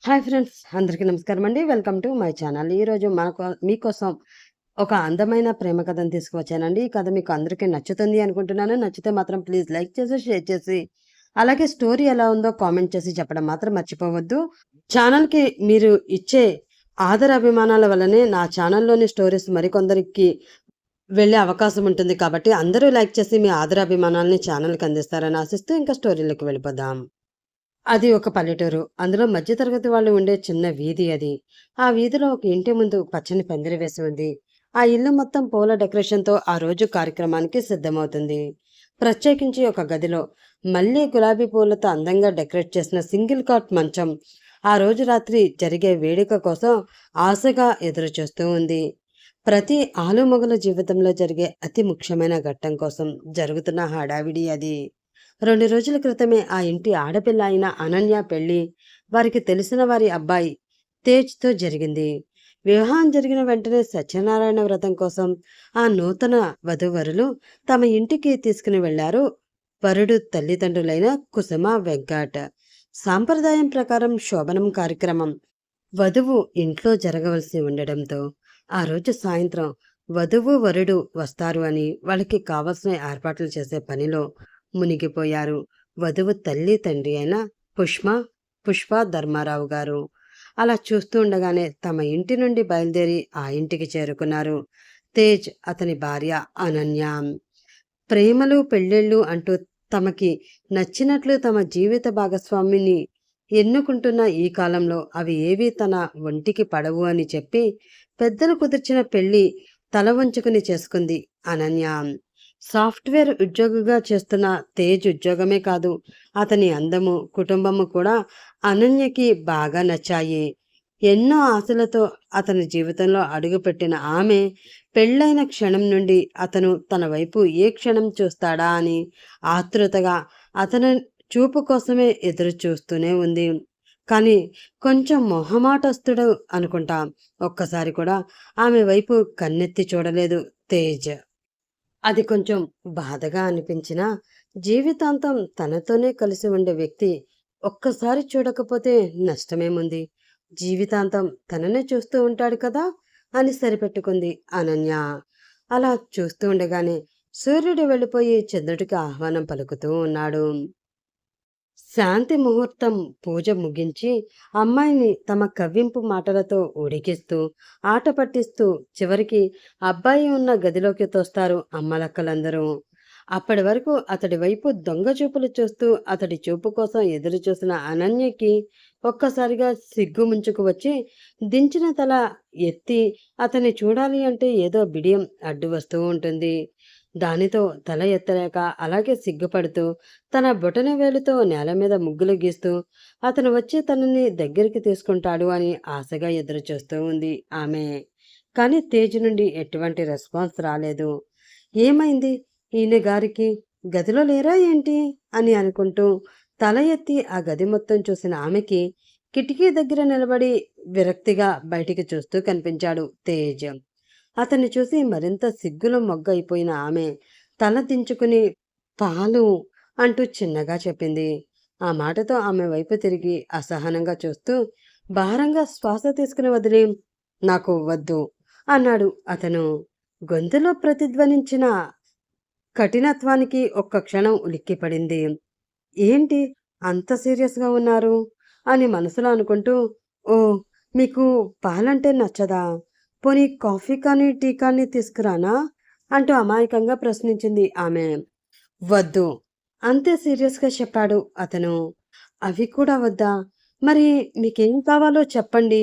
Hi friends, అందరికీ నమస్కారం అండి. Welcome to my channel. ఈరోజు మీకోసం ఒక అందమైన ప్రేమ కథను తీసుకువచ్చానండి. ఈ కథ మీకు అందరికీ నచ్చుతుంది అనుకుంటున్నాను. నచ్చితే మాత్రం ప్లీజ్ లైక్ చేసి, షేర్ చేసి, అలాగే స్టోరీ ఎలా ఉందో కామెంట్ చేసి చెప్పడం మాత్రం మర్చిపోవద్దు. ఛానల్‌కి మీరు ఇచ్చే ఆదర అభిమానాల వల్లనే నా ఛానల్‌లోని స్టోరీస్ మరికొందరికి వెళ్ళే అవకాశం ఉంటుంది కాబట్టి అందరూ లైక్ చేసి మీ ఆదర అభిమానాల్ని ఛానల్‌కి అందిస్తారని ఆశిస్తూ ఇంకా స్టోరీలోకి వెళ్ళిపోదాం. అది ఒక పల్లెటూరు. అందులో మధ్య తరగతి వాళ్ళు ఉండే చిన్న వీధి అది. ఆ వీధిలో ఒక ఇంటి ముందు పచ్చని పందిరి వేసి ఉంది. ఆ ఇల్లు మొత్తం పూల డెకరేషన్‌తో ఆ రోజు కార్యక్రమానికి సిద్ధమవుతుంది. ప్రత్యేకించి ఒక గదిలో మల్లె, గులాబీ పూలతో అందంగా డెకరేట్ చేసిన సింగిల్ కాట్ మంచం ఆ రోజు రాత్రి జరిగే వేడుక కోసం ఆశగా ఎదురుచూస్తూ ఉంది. ప్రతి ఆలుమగల జీవితంలో జరిగే అతి ముఖ్యమైన ఘట్టం కోసం జరుగుతున్న హడావిడి అది. 2 రోజుల క్రితమే ఆ ఇంటి ఆడపిల్ల అయిన అనన్య పెళ్లి వారికి తెలిసిన వారి అబ్బాయి తేజ్‌తో జరిగింది. వివాహం జరిగిన వెంటనే సత్యనారాయణ వ్రతం కోసం ఆ నూతన వధూవరులు తమ ఇంటికి తీసుకుని వెళ్లారు వరుడు తల్లిదండ్రులైన కుసుమ, వెంకట్. సాంప్రదాయం ప్రకారం శోభనం కార్యక్రమం వధువు ఇంట్లో జరగవలసి ఉండడంతో ఆ రోజు సాయంత్రం వధువు, వరుడు వస్తారు అని వాళ్ళకి కావలసిన ఏర్పాట్లు చేసే పనిలో మునిగిపోయారు వధువు తల్లి తండ్రి అయిన పుష్ప పుష్ప ధర్మారావు గారు. అలా చూస్తూ ఉండగానే తమ ఇంటి నుండి బయలుదేరి ఆ ఇంటికి చేరుకున్నారు తేజ్, అతని భార్య అనన్య. ప్రేమలు, పెళ్ళిళ్ళు అంటూ తమకి నచ్చినట్లు తమ జీవిత భాగస్వామిని ఎన్నుకుంటున్న ఈ కాలంలో అవి ఏవీ తన ఒంటికి పడవు అని చెప్పి పెద్దలు కుదిర్చిన పెళ్లి తల వంచుకుని చేసుకుంది అనన్య. సాఫ్ట్వేర్ ఉద్యోగిగా చేస్తున్న తేజ్ ఉద్యోగమే కాదు, అతని అందము, కుటుంబము కూడా అనన్యకి బాగా నచ్చాయి. ఎన్నో ఆశలతో అతని జీవితంలో అడుగుపెట్టిన ఆమె పెళ్ళైన క్షణం నుండి అతను తన వైపు ఏ క్షణం చూస్తాడా అని ఆతృతగా అతని చూపు కోసమే ఎదురు చూస్తూనే ఉంది. కానీ కొంచెం మొహమాటస్తుడు అనుకుంటా, ఒక్కసారి కూడా ఆమె వైపు కన్నెత్తి చూడలేదు తేజ్. అది కొంచెం బాధగా అనిపించినా, జీవితాంతం తనతోనే కలిసి ఉండే వ్యక్తి ఒక్కసారి చూడకపోతే నష్టమేముంది? జీవితాంతం తననే చూస్తూ ఉంటాడు కదా అని సరిపెట్టుకుంది అనన్య. అలా చూస్తూ ఉండగానే సూర్యుడు వెళ్ళిపోయి చంద్రుడికి ఆహ్వానం పలుకుతూ ఉన్నాడు. శాంతి ముహూర్తం పూజ ముగించి అమ్మాయిని తమ కవ్వింపు మాటలతో ఉడికిస్తూ ఆట పట్టిస్తూ చివరికి అబ్బాయి ఉన్న గదిలోకి తోస్తారు అమ్మలక్కలందరూ. అప్పటి వరకు అతడి వైపు దొంగ చూపులు చూస్తూ అతడి చూపు కోసం ఎదురు చూసిన అనన్యకి ఒక్కసారిగా సిగ్గు ముంచుకు వచ్చి దించిన తల ఎత్తి అతన్ని చూడాలి అంటే ఏదో బిడియం అడ్డు వస్తూ ఉంటుంది. దానితో తల ఎత్తలేక అలాగే సిగ్గుపడుతూ తన బొటన వేలుతో నేల మీద ముగ్గులు గీస్తూ అతను వచ్చి తనని దగ్గరికి తీసుకుంటాడు అని ఆశగా ఎదురుచూస్తూ ఉంది ఆమె. కానీ తేజ్ నుండి ఎటువంటి రెస్పాన్స్ రాలేదు. ఏమైంది ఈయన గారికి, గదిలో లేరా ఏంటి అని అనుకుంటూ తల ఎత్తి ఆ గది మొత్తం చూసిన ఆమెకి కిటికీ దగ్గర నిలబడి విరక్తిగా బయటికి చూస్తూ కనిపించాడు తేజ్. అతన్ని చూసి మరింత సిగ్గులో మొగ్గైపోయిన ఆమె తల దించుకుని పాలు అంటూ చిన్నగా చెప్పింది. ఆ మాటతో ఆమె వైపు తిరిగి అసహనంగా చూస్తూ భారంగా శ్వాస తీసుకుని వదిలి, నాకు వద్దు అన్నాడు అతను. గొంతులో ప్రతిధ్వనించిన కఠినత్వానికి ఒక్క క్షణం ఉలిక్కిపడింది. ఏంటి అంత సీరియస్గా ఉన్నారు అని మనసులో అనుకుంటూ, ఓ, మీకు పాలంటే నచ్చదా? పోనీ కాఫీ కానీ టీ కానీ తీసుకురానా అంటూ అమాయకంగా ప్రశ్నించింది ఆమె. వద్దు, అంతే సీరియస్గా చెప్పాడు అతను. అవి కూడా వద్దా? మరి మీకేం కావాలో చెప్పండి,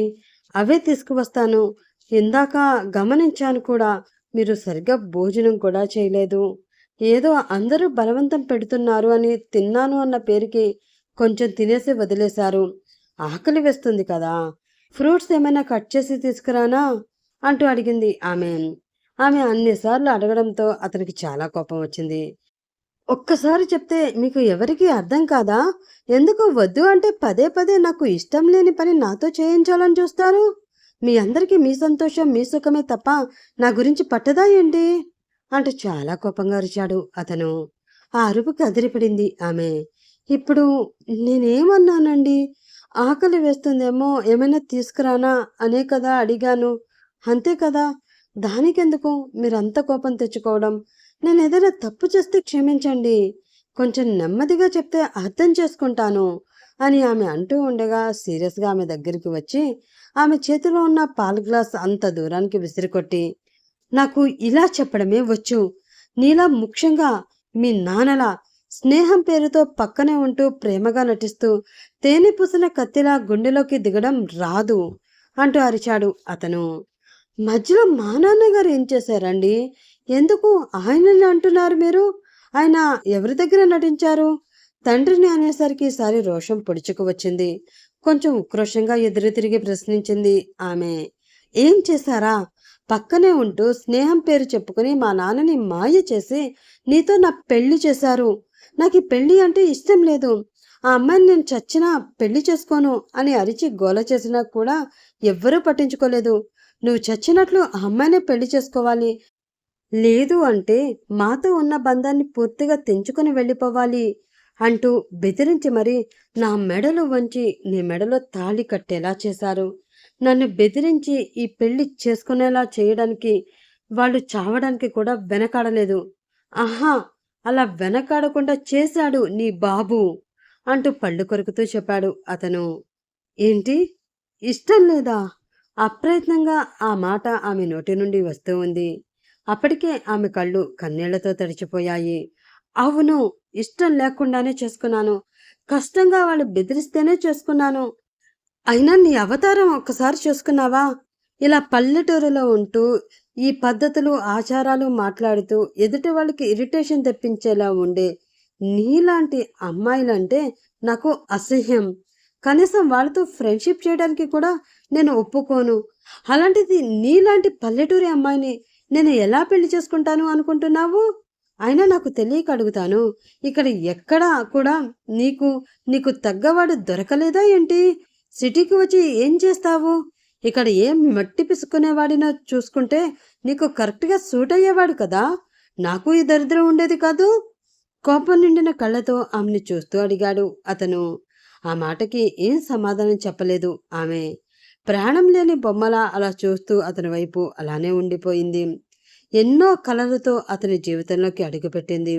అవే తీసుకువస్తాను. ఇందాక గమనించాను కూడా, మీరు సరిగ్గా భోజనం కూడా చేయలేదు. ఏదో అందరూ బలవంతం పెడుతున్నారు అని తిన్నాను అన్న పేరుకి కొంచెం తినేసి వదిలేశారు. ఆకలి వేస్తుంది కదా, ఫ్రూట్స్ ఏమైనా కట్ చేసి తీసుకురానా అంటూ అడిగింది ఆమె. ఆమె అన్నిసార్లు అడగడంతో అతనికి చాలా కోపం వచ్చింది. ఒక్కసారి చెప్తే మీకు ఎవరికీ అర్థం కాదా? ఎందుకు వద్దు అంటే పదే పదే నాకు ఇష్టం లేని పని నాతో చేయించాలని చూస్తారు? మీ అందరికీ మీ సంతోషం, మీ సుఖమే తప్ప నా గురించి పట్టదా ఏంటి అంటూ చాలా కోపంగా అరిచాడు అతను. ఆ అరుపుకి అదిరిపడింది ఆమె. ఇప్పుడు నేనేమన్నానండి? ఆకలి వేస్తుందేమో ఏమైనా తీసుకురానా అనే కదా అడిగాను. అంతే కదా! దానికెందుకు మీరంత కోపం తెచ్చుకోవడం? నేనేదైనా తప్పు చేస్తే క్షమించండి. కొంచెం నెమ్మదిగా చెప్తే అర్థం చేసుకుంటాను అని ఆమె అంటూ ఉండగా సీరియస్‌గా ఆమె దగ్గరికి వచ్చి ఆమె చేతిలో ఉన్న పాల గ్లాస్ అంత దూరానికి విసిరికొట్టి, నాకు ఇలా చెప్పడమే వచ్చు. నీలా ముఖ్యంగా మీ నాన్నలా స్నేహం పేరుతో పక్కనే ఉంటూ ప్రేమగా నటిస్తూ తేనె పూసిన కత్తిలా గుండెలోకి దిగడం రాదు అంటూ అరిచాడు అతను. మధ్యలో మా నాన్నగారు ఏం చేశారండి? ఎందుకు ఆయనని అంటున్నారు మీరు? ఆయన ఎవరి దగ్గర నటించారు? తండ్రిని అనేసరికి ఈసారి రోషం పొడుచుకు వచ్చింది. కొంచెం ఉక్రోషంగా ఎదురు తిరిగి ప్రశ్నించింది ఆమె. ఏం చేశారా? పక్కనే ఉంటూ స్నేహం పేరు చెప్పుకుని మా నాన్నని మాయ చేసి నీతో నా పెళ్లి చేశారు. నాకు ఈ పెళ్లి అంటే ఇష్టం లేదు. ఆ అమ్మాయిని నేను చచ్చినా పెళ్లి చేసుకోను అని అరిచి గోల చేసినా కూడా ఎవ్వరూ పట్టించుకోలేదు. నువ్వు చచ్చినట్లు ఆ అమ్మాయినే పెళ్లి చేసుకోవాలి. లేదు అంటే మాతో ఉన్న బంధాన్ని పూర్తిగా తెంచుకొని వెళ్ళిపోవాలి అంటూ బెదిరించి మరి నా మెడలు వంచి నీ మెడలో తాళి కట్టేలా చేశారు. నన్ను బెదిరించి ఈ పెళ్లి చేసుకునేలా చేయడానికి వాళ్ళు చావడానికి కూడా వెనకాడలేదు. ఆహా! అలా వెనకాడకుండా చేశాడు నీ బాబు అంటూ పళ్ళు కొరుకుతూ చెప్పాడు అతను. ఏంటి? ఇష్టం లేదా? అప్రయత్నంగా ఆ మాట ఆమె నోటి నుండి వస్తూ ఉంది. అప్పటికే ఆమె కళ్ళు కన్నీళ్లతో తడిచిపోయాయి. అవును, ఇష్టం లేకుండానే చేసుకున్నాను. కష్టంగా వాళ్ళు బెదిరిస్తేనే చేసుకున్నాను. అయినా నీ అవతారం ఒక్కసారి చూసుకున్నావా? ఇలా పల్లెటూరులో ఉంటూ ఈ పద్ధతులు, ఆచారాలు మాట్లాడుతూ ఎదుటి వాళ్ళకి ఇరిటేషన్ తెప్పించేలా ఉండే నీలాంటి అమ్మాయిలంటే నాకు అసహ్యం. కనీసం వాళ్ళతో ఫ్రెండ్‌షిప్ చేయడానికి కూడా నేను ఒప్పుకోను. అలాంటిది నీలాంటి పల్లెటూరి అమ్మాయిని నేను ఎలా పెళ్లి చేసుకుంటాను అనుకుంటున్నావు? అయినా నాకు తెలియక అడుగుతాను. ఇక్కడ ఎక్కడా కూడా నీకు, నీకు తగ్గవాడు దొరకలేదా ఏంటి? సిటీకి వచ్చి ఏం చేస్తావు? ఇక్కడ ఏం మట్టి పిసుక్కునేవాడినో చూసుకుంటే నీకు కరెక్ట్‌గా సూట్ అయ్యేవాడు కదా! నాకు ఈ దరిద్రం ఉండేది కాదు. కోపం నిండిన కళ్ళతో ఆమెని చూస్తూ అడిగాడు అతను. ఆ మాటకి ఏం సమాధానం చెప్పలేదు ఆమె. ప్రాణం లేని బొమ్మలా అలా చూస్తూ అతని వైపు అలానే ఉండిపోయింది. ఎన్నో కలలతో అతని జీవితంలోకి అడుగుపెట్టింది.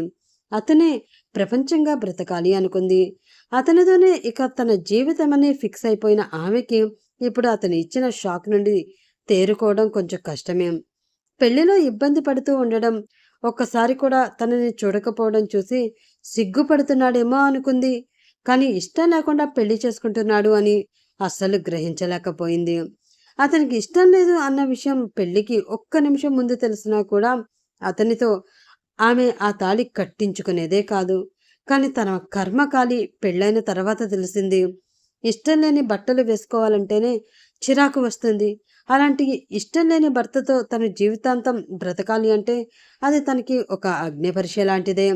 అతనే ప్రపంచంగా బ్రతకాలి అనుకుంది. అతనితోనే ఇక తన జీవితమని ఫిక్స్ అయిపోయిన ఆమెకి ఇప్పుడు అతను ఇచ్చిన షాక్ నుండి తేరుకోవడం కొంచెం కష్టమే. పెళ్లిలో ఇబ్బంది పడుతూ ఉండడం, ఒక్కసారి కూడా తనని చూడకపోవడం చూసి సిగ్గుపడుతున్నాడేమో అనుకుంది. కానీ ఇష్టం లేకుండా పెళ్లి చేసుకుంటున్నాడు అని అస్సలు గ్రహించలేకపోయింది. అతనికి ఇష్టం లేదు అన్న విషయం పెళ్లికి ఒక్క నిమిషం ముందు తెలిసినా కూడా అతనితో ఆమె ఆ తాళి కట్టించుకునేదే కాదు. కానీ తన కర్మకాలి పెళ్ళైన తర్వాత తెలిసింది. ఇష్టం లేని బట్టలు వేసుకోవాలంటేనే చిరాకు వస్తుంది. అలాంటి ఇష్టం లేని భర్తతో తన జీవితాంతం బ్రతకాలి అంటే అది తనకి ఒక అగ్ని పరీక్ష లాంటిదే.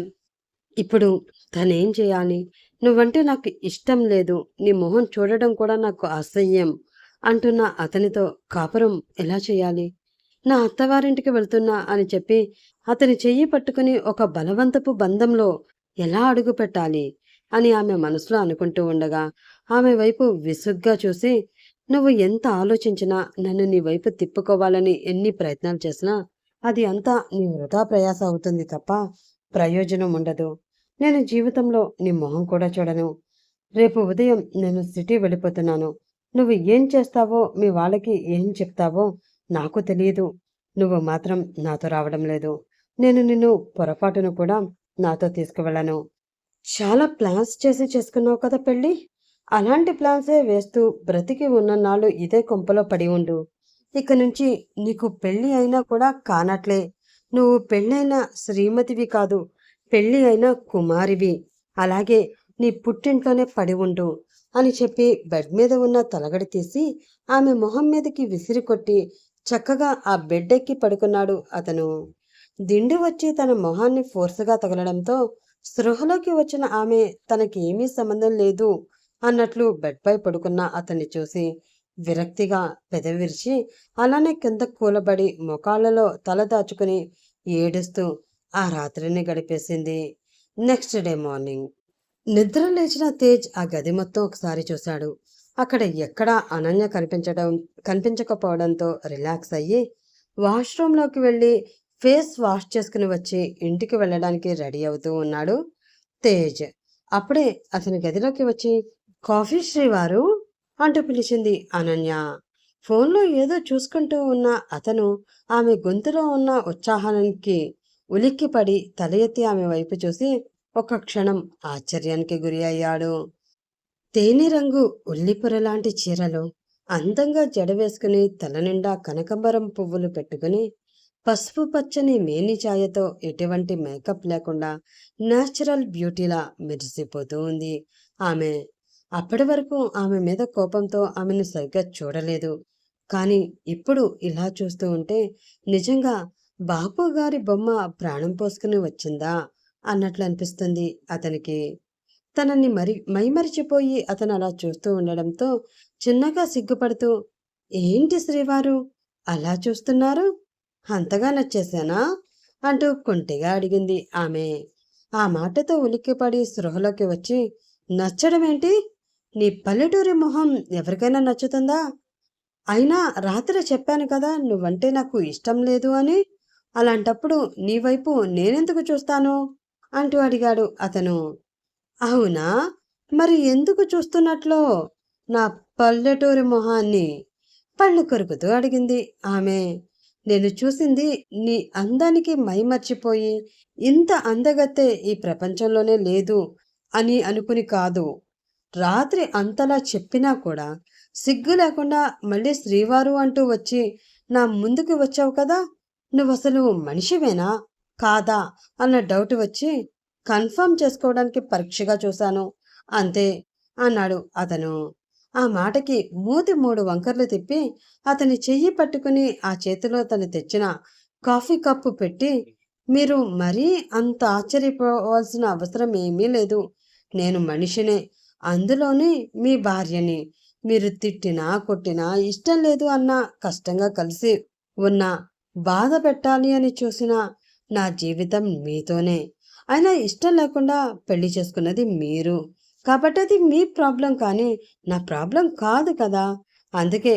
ఇప్పుడు తనేం చేయాలి? నువ్వంటే నాకు ఇష్టం లేదు. నీ మొహం చూడడం కూడా నాకు అసహ్యం అంటున్న అతనితో కాపురం ఎలా చేయాలి? నా అత్తవారింటికి వెళ్తున్నా అని చెప్పి అతని చెయ్యి పట్టుకుని ఒక బలవంతపు బంధంలో ఎలా అడుగు పెట్టాలి అని ఆమె మనసులో అనుకుంటూ ఉండగా ఆమె వైపు విసుగ్గా చూసి, నువ్వు ఎంత ఆలోచించినా నన్ను నీ వైపు తిప్పుకోవాలని ఎన్ని ప్రయత్నాలు చేసినా అది అంతా నీ వృధా ప్రయాస అవుతుంది తప్ప ప్రయోజనం ఉండదు. నేను జీవితంలో నీ మొహం కూడా చూడను. రేపు ఉదయం నేను సిటీ వెళ్ళిపోతున్నాను. నువ్వు ఏం చేస్తావో, మీ వాళ్ళకి ఏం చెప్తావో నాకు తెలియదు. నువ్వు మాత్రం నాతో రావడం లేదు. నేను నిన్ను పొరపాటును కూడా నాతో తీసుకువెళ్ళను. చాలా ప్లాన్స్ చేసి చేసుకున్నావు కదా పెళ్ళి. అలాంటి ప్లాన్సే వేస్తూ బ్రతికి ఉన్నన్నాళ్ళు ఇదే కొంపలో పడి ఉండు. ఇక నుంచి నీకు పెళ్లి అయినా కూడా కానట్లే. నువ్వు పెళ్ళైన శ్రీమతివి కాదు, పెళ్లి అయిన కుమారివి. అలాగే నీ పుట్టింట్లోనే పడి ఉండు అని చెప్పి బెడ్ మీద ఉన్న తలగడి తీసి ఆమె మొహం మీదకి విసిరి కొట్టి చక్కగా ఆ బెడ్ ఎక్కి పడుకున్నాడు అతను. దిండు వచ్చి తన మొహాన్ని ఫోర్సుగా తగలడంతో స్పృహలోకి వచ్చిన ఆమె తనకి ఏమీ సంబంధం లేదు అన్నట్లు బెడ్పై పడుకున్న అతన్ని చూసి విరక్తిగా పెదవి విరిచి అలానే కింద కూలబడి మొకాళ్ళలో తల దాచుకుని ఏడుస్తూ ఆ రాత్రిని గడిపేసింది. నెక్స్ట్ డే మార్నింగ్ నిద్ర లేచిన తేజ్ ఆ గది మొత్తం ఒకసారి చూశాడు. అక్కడ ఎక్కడా అనన్య కనిపించకపోవడంతో రిలాక్స్ అయ్యి వాష్రూమ్లోకి వెళ్ళి ఫేస్ వాష్ చేసుకుని వచ్చి ఇంటికి వెళ్ళడానికి రెడీ అవుతూ ఉన్నాడు తేజ్. అప్పుడే అతని గదిలోకి వచ్చి కాఫీ శ్రీవారు అంటూ పిలిచింది అనన్య. ఫోన్లో ఏదో చూసుకుంటూ ఉన్న అతను ఆమె గొంతులో ఉన్న ఉత్సాహానికి ఉలిక్కిపడి తల ఎత్తి ఆమె వైపు చూసి ఒక క్షణం ఆశ్చర్యానికి గురి అయ్యాడు. తేనె రంగు ఉల్లిపొరలాంటి చీరలో అందంగా జడ వేసుకుని తల నిండా కనకంబరం పువ్వులు పెట్టుకుని పసుపు పచ్చని మేని ఛాయతో ఎటువంటి మేకప్ లేకుండా న్యాచురల్ బ్యూటీలా మెరిసిపోతూ ఉంది ఆమె. అప్పటి వరకు ఆమె మీద కోపంతో ఆమెను సరిగ్గా చూడలేదు. కానీ ఇప్పుడు ఇలా చూస్తూ ఉంటే నిజంగా బాపు గారి బొమ్మ ప్రాణం పోసుకుని వచ్చిందా అన్నట్లు అనిపిస్తుంది అతనికి. తనని మైమరిచిపోయి అతను అలా చూస్తూ ఉండడంతో చిన్నగా సిగ్గుపడుతూ, ఏంటి శ్రీవారు అలా చూస్తున్నారు? అంతగా నచ్చేశానా అంటూ కుంటిగా అడిగింది ఆమె. ఆ మాటతో ఉలిక్కిపడి స్పృహలోకి వచ్చి, నచ్చడమేంటి? నీ పల్లెటూరి మొహం ఎవరికైనా నచ్చుతుందా? అయినా రాత్రి చెప్పాను కదా నువ్వంటే నాకు ఇష్టం లేదు అని. అలాంటప్పుడు నీ వైపు నేనెందుకు చూస్తాను అంటూ అడిగాడు అతను. అవునా? మరి ఎందుకు చూస్తున్నట్లో నా పల్లెటూరి మొహాన్ని పళ్ళు కొరుకుతూ అడిగింది ఆమె. నేను చూసింది నీ అందానికి మైమర్చిపోయి ఇంత అందగత్తె ఈ ప్రపంచంలోనే లేదు అని అనుకుని కాదు. రాత్రి అంతలా చెప్పినా కూడా సిగ్గు లేకుండా మళ్ళీ శ్రీవారు అంటూ వచ్చి నా ముందుకు వచ్చావు కదా. నువ్వసలు మనిషివేనా కాదా అన్న డౌట్ వచ్చి కన్ఫర్మ్ చేసుకోవడానికి పరీక్షగా చూశాను అంతే అన్నాడు అతను. ఆ మాటకి మూతి 3 వంకర్లు తిప్పి అతని చెయ్యి పట్టుకుని ఆ చేతిలో తను తెచ్చిన కాఫీ కప్పు పెట్టి, మీరు మరీ అంత ఆశ్చర్యపోవాల్సిన అవసరం ఏమీ లేదు. నేను మనిషినే, అందులోని మీ భార్యని. మీరు తిట్టినా కొట్టినా ఇష్టం లేదు అన్నా కష్టంగా కలిసి ఉన్నా బాధ పెట్టాలి అని చూసిన నా జీవితం మీతోనే. అయినా ఇష్టం లేకుండా పెళ్లి చేసుకున్నది మీరు కాబట్టి అది మీ ప్రాబ్లం కానీ నా ప్రాబ్లం కాదు కదా. అందుకే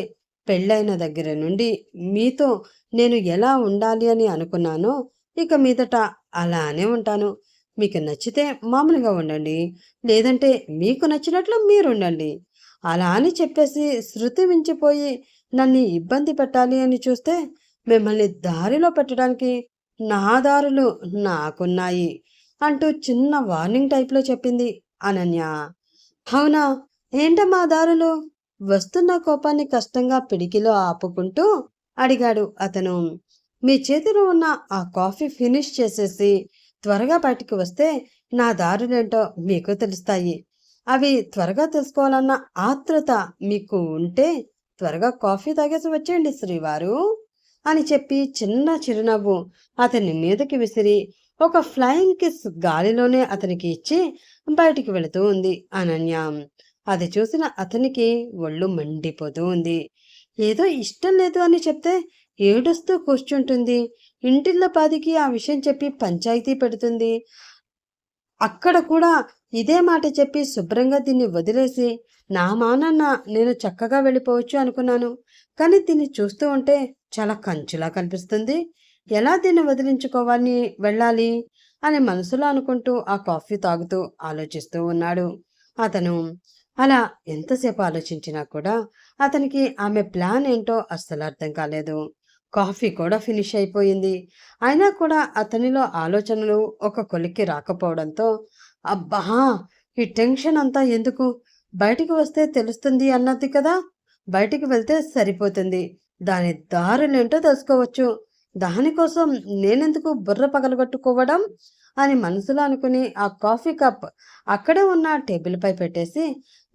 పెళ్ళైన దగ్గర నుండి మీతో నేను ఎలా ఉండాలి అని అనుకున్నానో ఇక మీదట అలానే ఉంటాను. మీకు నచ్చితే మామూలుగా ఉండండి, లేదంటే మీకు నచ్చినట్లు మీరు ఉండండి. అలా అని చెప్పేసి శృతి మించిపోయి నన్ను ఇబ్బంది పెట్టాలి అని చూస్తే మిమ్మల్ని దారిలో పెట్టడానికి నా దారులు నాకున్నాయి అంటూ చిన్న వార్నింగ్ టైప్లో చెప్పింది అనన్య. అవునా? ఏంటమ్మా దారులు? వస్తున్న కోపాన్ని కష్టంగా పిడికిలో ఆపుకుంటూ అడిగాడు అతను. మీ చేతిలో ఉన్న ఆ కాఫీ ఫినిష్ చేసేసి త్వరగా బయటికి వస్తే నా దారులేంటో మీకు తెలుస్తాయి. అవి త్వరగా తెలుసుకోవాలన్న ఆత్రుత మీకు ఉంటే త్వరగా కాఫీ తాగేసి వచ్చేయండి శ్రీవారు అని చెప్పి చిన్న చిరునవ్వు అతని మీదకి విసిరి ఒక ఫ్లయింగ్ కిస్ గాలిలోనే అతనికి ఇచ్చి బయటికి వెళుతూ ఉంది అనన్య. అది చూసిన అతనికి ఒళ్ళు మండిపోతూ ఉంది. ఏదో ఇష్టం లేదు అని చెప్తే ఏడుస్తూ కూర్చుంటుంది. ఇంటిల్లో పాదికి ఆ విషయం చెప్పి పంచాయతీ పెడుతుంది. అక్కడ కూడా ఇదే మాట చెప్పి శుభ్రంగా దీన్ని వదిలేసి నా మానన్న నేను చక్కగా వెళ్ళిపోవచ్చు అనుకున్నాను. కానీ దీన్ని చూస్తూ ఉంటే చాలా కంచులా కనిపిస్తుంది. ఎలా దీన్ని వదిలించుకోవాలని వెళ్ళాలి అని మనసులో అనుకుంటూ ఆ కాఫీ తాగుతూ ఆలోచిస్తూ ఉన్నాడు అతను. అలా ఎంతసేపు ఆలోచించినా కూడా అతనికి ఆమె ప్లాన్ ఏంటో అస్సలు అర్థం కాలేదు. కాఫీ కూడా ఫినిష్ అయిపోయింది. అయినా కూడా అతనిలో ఆలోచనలు ఒక కొలిక్కి రాకపోవడంతో అబ్బా, ఈ టెన్షన్ అంతా ఎందుకు, బయటికి వస్తే తెలుస్తుంది అన్నది కదా, బయటికి వెళ్తే సరిపోతుంది, దాని దారులేంటో తెలుసుకోవచ్చు, దానికోసం నేనెందుకు బుర్ర పగలగొట్టుకోవడం అని మనసులో అనుకుని ఆ కాఫీ కప్ అక్కడే ఉన్న టేబుల్ పై పెట్టేసి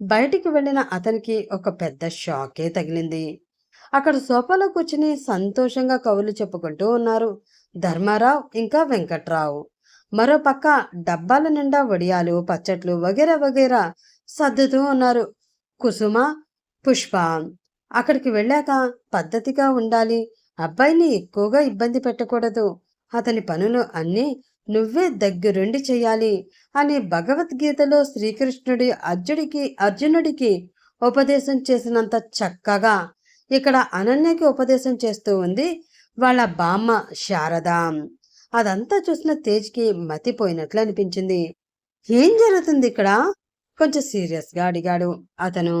బయటికి వెళ్ళిన అతనికి ఒక పెద్ద షాకే తగిలింది. అక్కడ సోఫాలో కూర్చుని సంతోషంగా కబుర్లు చెప్పుకుంటూ ఉన్నారు ధర్మారావు ఇంకా వెంకట్రావు. మరో పక్క డబ్బాల నిండా వడియాలు పచ్చట్లు వగేరా వగేరా సర్దుతూ ఉన్నారు కుసుమ పుష్ప. అక్కడికి వెళ్ళాక పద్ధతిగా ఉండాలి, అబ్బాయిని ఎక్కువగా ఇబ్బంది పెట్టకూడదు, అతని పనులు అన్నీ నువ్వే దగ్గరుండి చెయ్యాలి అని భగవద్గీతలో శ్రీకృష్ణుడి అర్జునుడికి ఉపదేశం చేసినంత చక్కగా ఇక్కడ అనన్యకి ఉపదేశం చేస్తూ ఉంది వాళ్ళ బామ్మ శారద. అదంతా చూసిన తేజ్కి మతిపోయినట్లు అనిపించింది. ఏం జరుగుతుంది ఇక్కడ? కొంచెం సీరియస్గా అడిగాడు అతను.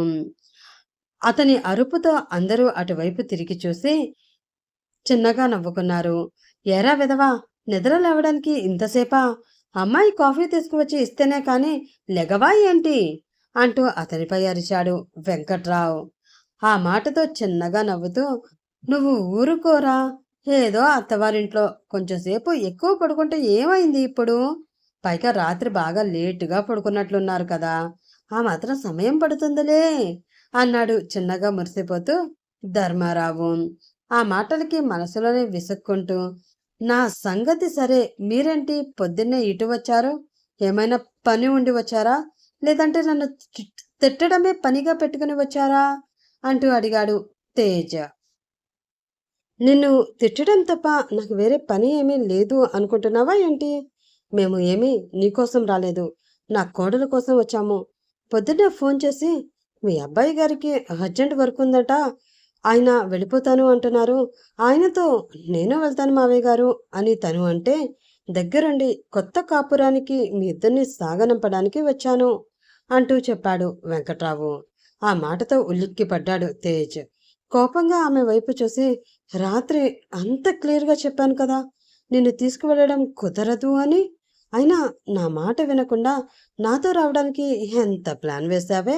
అతని అరుపుతో అందరూ అటువైపు తిరిగి చూసి చిన్నగా నవ్వుకున్నారు. ఏరా విధవా, నిద్ర లేవడానికి ఇంతసేపా? అమ్మాయి కాఫీ తీసుకువచ్చి ఇస్తేనే కాని లెగవా ఏంటి అంటూ అతనిపై అరిచాడు వెంకట్రావు. ఆ మాటతో చిన్నగా నవ్వుతూ, నువ్వు ఊరుకోరా, ఏదో అత్తవారింట్లో కొంచెంసేపు ఎక్కువ పడుకుంటే ఏమైంది ఇప్పుడు? పైగా రాత్రి బాగా లేటుగా పడుకున్నట్లున్నారు కదా, ఆ మాత్రం సమయం పడుతుందిలే అన్నాడు చిన్నగా మురిసిపోతూ ధర్మారావు. ఆ మాటలకి మనసులోనే విసుక్కుంటూ, నా సంగతి సరే, మీరేంటి పొద్దున్నే ఇటు వచ్చారు? ఏమైనా పని ఉండి వచ్చారా, లేదంటే నన్ను తిట్టడమే పనిగా పెట్టుకుని వచ్చారా అంటూ అడిగాడు తేజ. నిన్ను తిట్టడం తప్ప నాకు వేరే పని ఏమీ లేదు అనుకుంటున్నావా ఏంటి? మేము ఏమీ నీకోసం రాలేదు, నా కోడల కోసం వచ్చాము. పొద్దున్నే ఫోన్ చేసి మీ అబ్బాయి గారికి అర్జెంట్ వర్క్ ఉందట, ఆయన వెళ్ళిపోతాను అంటున్నారు, ఆయనతో నేను వెళ్తాను మావయ్య గారు అని తను అంటే దగ్గరుండి కొత్త కాపురానికి మీ ఇద్దరిని సాగనంపడానికి వచ్చాను అంటూ చెప్పాడు వెంకట్రావు. ఆ మాటతో ఉలిక్కి పడ్డాడు తేజ్. కోపంగా ఆమె వైపు చూసి, రాత్రి అంత క్లియర్గా చెప్పాను కదా నిన్ను తీసుకువెళ్ళడం కుదరదు అని, అయినా నా మాట వినకుండా నాతో రావడానికి ఎంత ప్లాన్ వేశావే?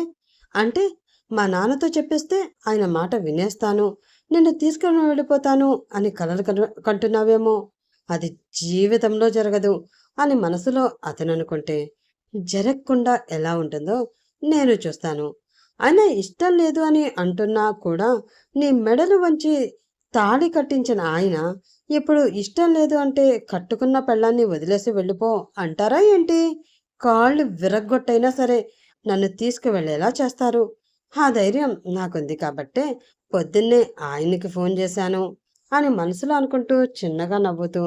అంటే మా నాన్నతో చెప్పేస్తే ఆయన మాట వినేస్తాను, నిన్ను తీసుకుని వెళ్ళిపోతాను అని కలలు కంటున్నావేమో. అది జీవితంలో జరగదు అని మనసులో అతను అనుకుంటే జరగకుండా ఎలా ఉంటుందో నేను చూస్తాను. అయినా ఇష్టం లేదు అని అంటున్నా కూడా నీ మెడలు వంచి తాళి కట్టించిన ఆయన ఇప్పుడు ఇష్టం లేదు అంటే కట్టుకున్న పెళ్ళాన్ని వదిలేసి వెళ్ళిపో అంటారా ఏంటి? కాళ్ళు విరగ్గొట్టైనా సరే నన్ను తీసుకువెళ్ళేలా చేస్తారు. ఆ ధైర్యం నాకుంది కాబట్టే పొద్దున్నే ఆయనకి ఫోన్ చేశాను అని మనసులో అనుకుంటూ చిన్నగా నవ్వుతూ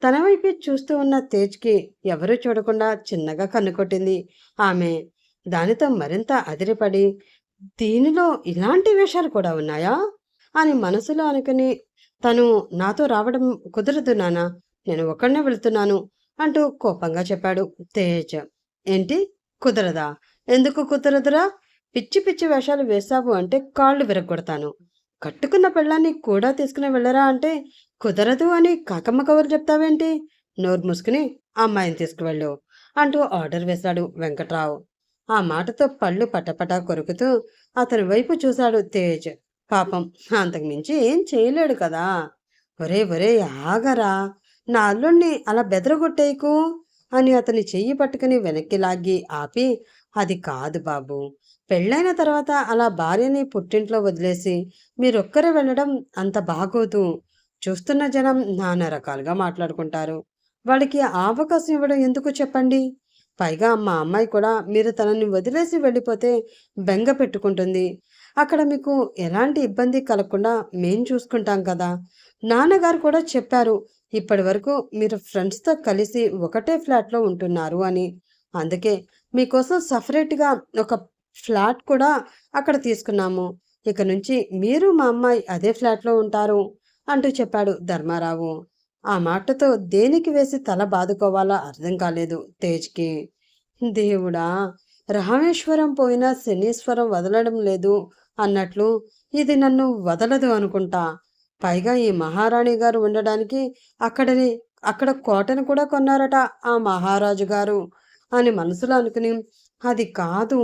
తన వైపు చూస్తూ ఉన్న తేజ్కి ఎవరూ చూడకుండా చిన్నగా కన్నుకొట్టింది ఆమె. దానితో మరింత అదిరిపడి, దీనిలో ఇలాంటి వేషాలు కూడా ఉన్నాయా అని మనసులో అనుకుని, తను నాతో రావడం కుదరదు నాన్న, నేను ఒక్కడనే వెళుతున్నాను అంటూ కోపంగా చెప్పాడు తేజ్. ఏంటి కుదరదా? ఎందుకు కుదరదురా? పిచ్చి పిచ్చి వేషాలు వేశావు అంటే కాళ్ళు విరగొడతాను. కట్టుకున్న పెళ్ళాన్ని కూడా తీసుకుని వెళ్ళరా అంటే కుదరదు అని కాకమ్మ కబురు చెప్తావేంటి? నోరు మూసుకుని అమ్మాయిని తీసుకువెళ్ళు అంటూ ఆర్డర్ వేశాడు వెంకట్రావు. ఆ మాటతో పళ్ళు పటపటా కొరుకుతూ అతని వైపు చూశాడు తేజ్. పాపం అంతకుమించి ఏం చేయలేడు కదా. ఒరే ఒరే ఆగరా, నా అల్లుణ్ణి అలా బెదరగొట్టేయకు అని అతని చెయ్యి పట్టుకుని వెనక్కి లాగి ఆపి, అది కాదు బాబు, పెళ్ళైన తర్వాత అలా భార్యని పుట్టింట్లో వదిలేసి మీరొక్కరే వెళ్ళడం అంత బాగోదు. చూస్తున్న జనం నానా రకాలుగా మాట్లాడుకుంటారు. వాళ్ళకి ఆ అవకాశం ఇవ్వడం ఎందుకు చెప్పండి? పైగా మా అమ్మాయి కూడా మీరు తనని వదిలేసి వెళ్ళిపోతే బెంగ పెట్టుకుంటుంది. అక్కడ మీకు ఎలాంటి ఇబ్బంది కలగకుండా మేం చూసుకుంటాం కదా. నాన్నగారు కూడా చెప్పారు, ఇప్పటి వరకు మీరు ఫ్రెండ్స్తో కలిసి ఒకటే ఫ్లాట్లో ఉంటున్నారు అని. అందుకే మీకోసం సపరేట్గా ఒక ఫ్లాట్ కూడా అక్కడ తీసుకున్నాము. ఇక నుంచి మీరు మా అమ్మాయి అదే ఫ్లాట్లో ఉంటారు అంటూ చెప్పాడు ధర్మారావు. ఆ మాటతో దేనికి వేసి తల బాదుకోవాలో అర్థం కాలేదు తేజ్కి. దేవుడా, రామేశ్వరం పోయినా శనీశ్వరం వదలడం లేదు అన్నట్లు ఇది నన్ను వదలదు అనుకుంటా. పైగా ఈ మహారాణి గారు ఉండడానికి అక్కడ కోటను కూడా కొన్నారట ఆ మహారాజు గారు అని మనసులో అనుకుని, అది కాదు,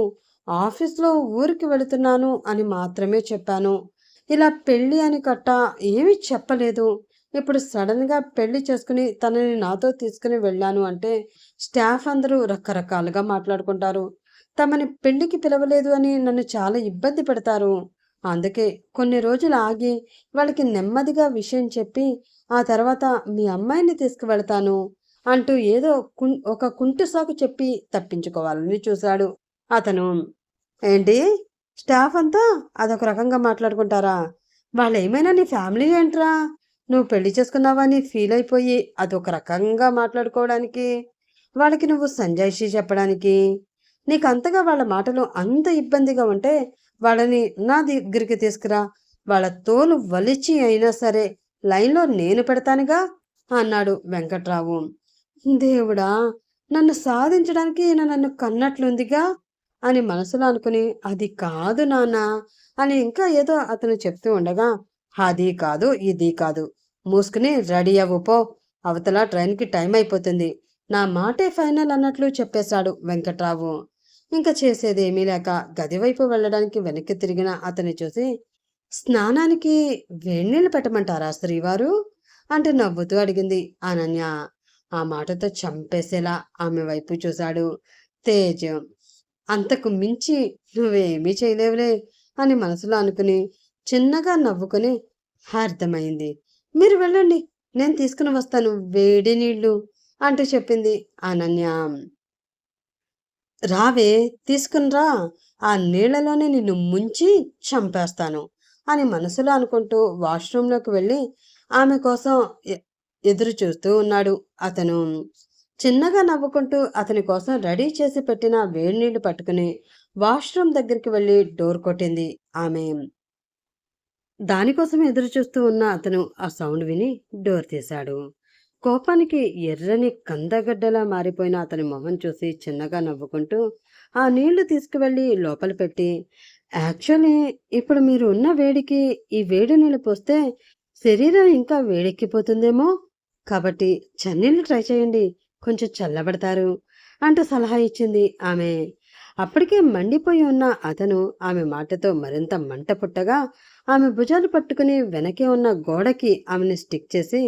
ఆఫీస్లో ఊరికి వెళుతున్నాను అని మాత్రమే చెప్పాను. ఇలా పెళ్ళి అని కట్ట ఏమీ చెప్పలేదు. ఇప్పుడు సడన్గా పెళ్లి చేసుకుని తనని నాతో తీసుకుని వెళ్ళాను అంటే స్టాఫ్ అందరూ రకరకాలుగా మాట్లాడుకుంటారు. తమని పెళ్లికి పిలవలేదు అని నన్ను చాలా ఇబ్బంది పెడతారు. అందుకే కొన్ని రోజులు ఆగి వాళ్ళకి నెమ్మదిగా విషయం చెప్పి ఆ తర్వాత మీ అమ్మాయిని తీసుకువెళ్తాను అంటూ ఏదో ఒక కుంటి సాకు చెప్పి తప్పించుకోవాలని చూశాడు అతను. ఏంటి, స్టాఫ్ అంతా అదొక రకంగా మాట్లాడుకుంటారా? వాళ్ళు ఏమైనా నీ ఫ్యామిలీ ఏంట్రా? నువ్వు పెళ్లి చేసుకున్నావని ఫీల్ అయిపోయి అదొక రకంగా మాట్లాడుకోవడానికి, వాళ్ళకి నువ్వు సంజాయిషీ చెప్పడానికి, నీకు అంతగా వాళ్ళ మాటలు అంత ఇబ్బందిగా ఉంటే వాళ్ళని నా దగ్గరికి తీసుకురా, వాళ్ళ తోలు వలిచి అయినా సరే లైన్లో నేను పెడతానుగా అన్నాడు వెంకట్రావు. దేవుడా, నన్ను సాధించడానికి ఈయన నన్ను కన్నట్లుందిగా అని మనసులో అనుకుని, అది కాదు నాన్న అని ఇంకా ఏదో అతను చెప్తూ ఉండగా, అది కాదు ఇది కాదు, మూసుకుని రెడీ అవ్వు పో, అవతల ట్రైన్కి టైం అయిపోతుంది, నా మాటే ఫైనల్ అన్నట్లు చెప్పేశాడు వెంకట్రావు. ఇంకా చేసేదేమీ లేక గదివైపు వెళ్ళడానికి వెనక్కి తిరిగిన అతన్ని చూసి, స్నానానికి వేడినీళ్ళు పెట్టమంటారా శ్రీవారు అంటూ నవ్వుతూ అడిగింది అనన్య. ఆ మాటతో చంపేసేలా ఆమె వైపు చూశాడు తేజ్. అంతకు మించి నువ్వేమీ చేయలేవులే అని మనసులో అనుకుని చిన్నగా నవ్వుకుని, అర్థమైంది, మీరు వెళ్ళండి, నేను తీసుకుని వస్తాను వేడి నీళ్ళు అంటూ చెప్పింది అనన్య. రావే, తీసుకునిరా, ఆ నీళ్లలోనే నిన్ను ముంచి చంపేస్తాను అని మనసులో అనుకుంటూ వాష్రూంలోకి వెళ్ళి ఆమె కోసం ఎదురు చూస్తూ ఉన్నాడు అతను. చిన్నగా నవ్వుకుంటూ అతని కోసం రెడీ చేసి పెట్టిన వేడి నీళ్లు పట్టుకుని వాష్రూమ్ దగ్గరికి వెళ్ళి డోర్ కొట్టింది ఆమె. దానికోసం ఎదురు చూస్తూ ఉన్న అతను ఆ సౌండ్ విని డోర్ తీశాడు. కోపానికి ఎర్రని కందగడ్డలా మారిపోయిన అతని మొహం చూసి చిన్నగా నవ్వుకుంటూ ఆ నీళ్లు తీసుకువెళ్ళి లోపల పెట్టి, యాక్చువల్లీ ఇప్పుడు మీరు ఉన్న వేడికి ఈ వేడి నీళ్ళు పోస్తే శరీరం ఇంకా వేడెక్కిపోతుందేమో, కాబట్టి చన్నీళ్ళు ట్రై చేయండి, కొంచెం చల్లబడతారు అంటూ సలహా ఇచ్చింది ఆమె. అప్పటికే మండిపోయి ఉన్న అతను ఆమె మాటతో మరింత మంట పుట్టగా ఆమె భుజాలు పట్టుకుని వెనకే ఉన్న గోడకి ఆమెని స్టిక్ చేసి,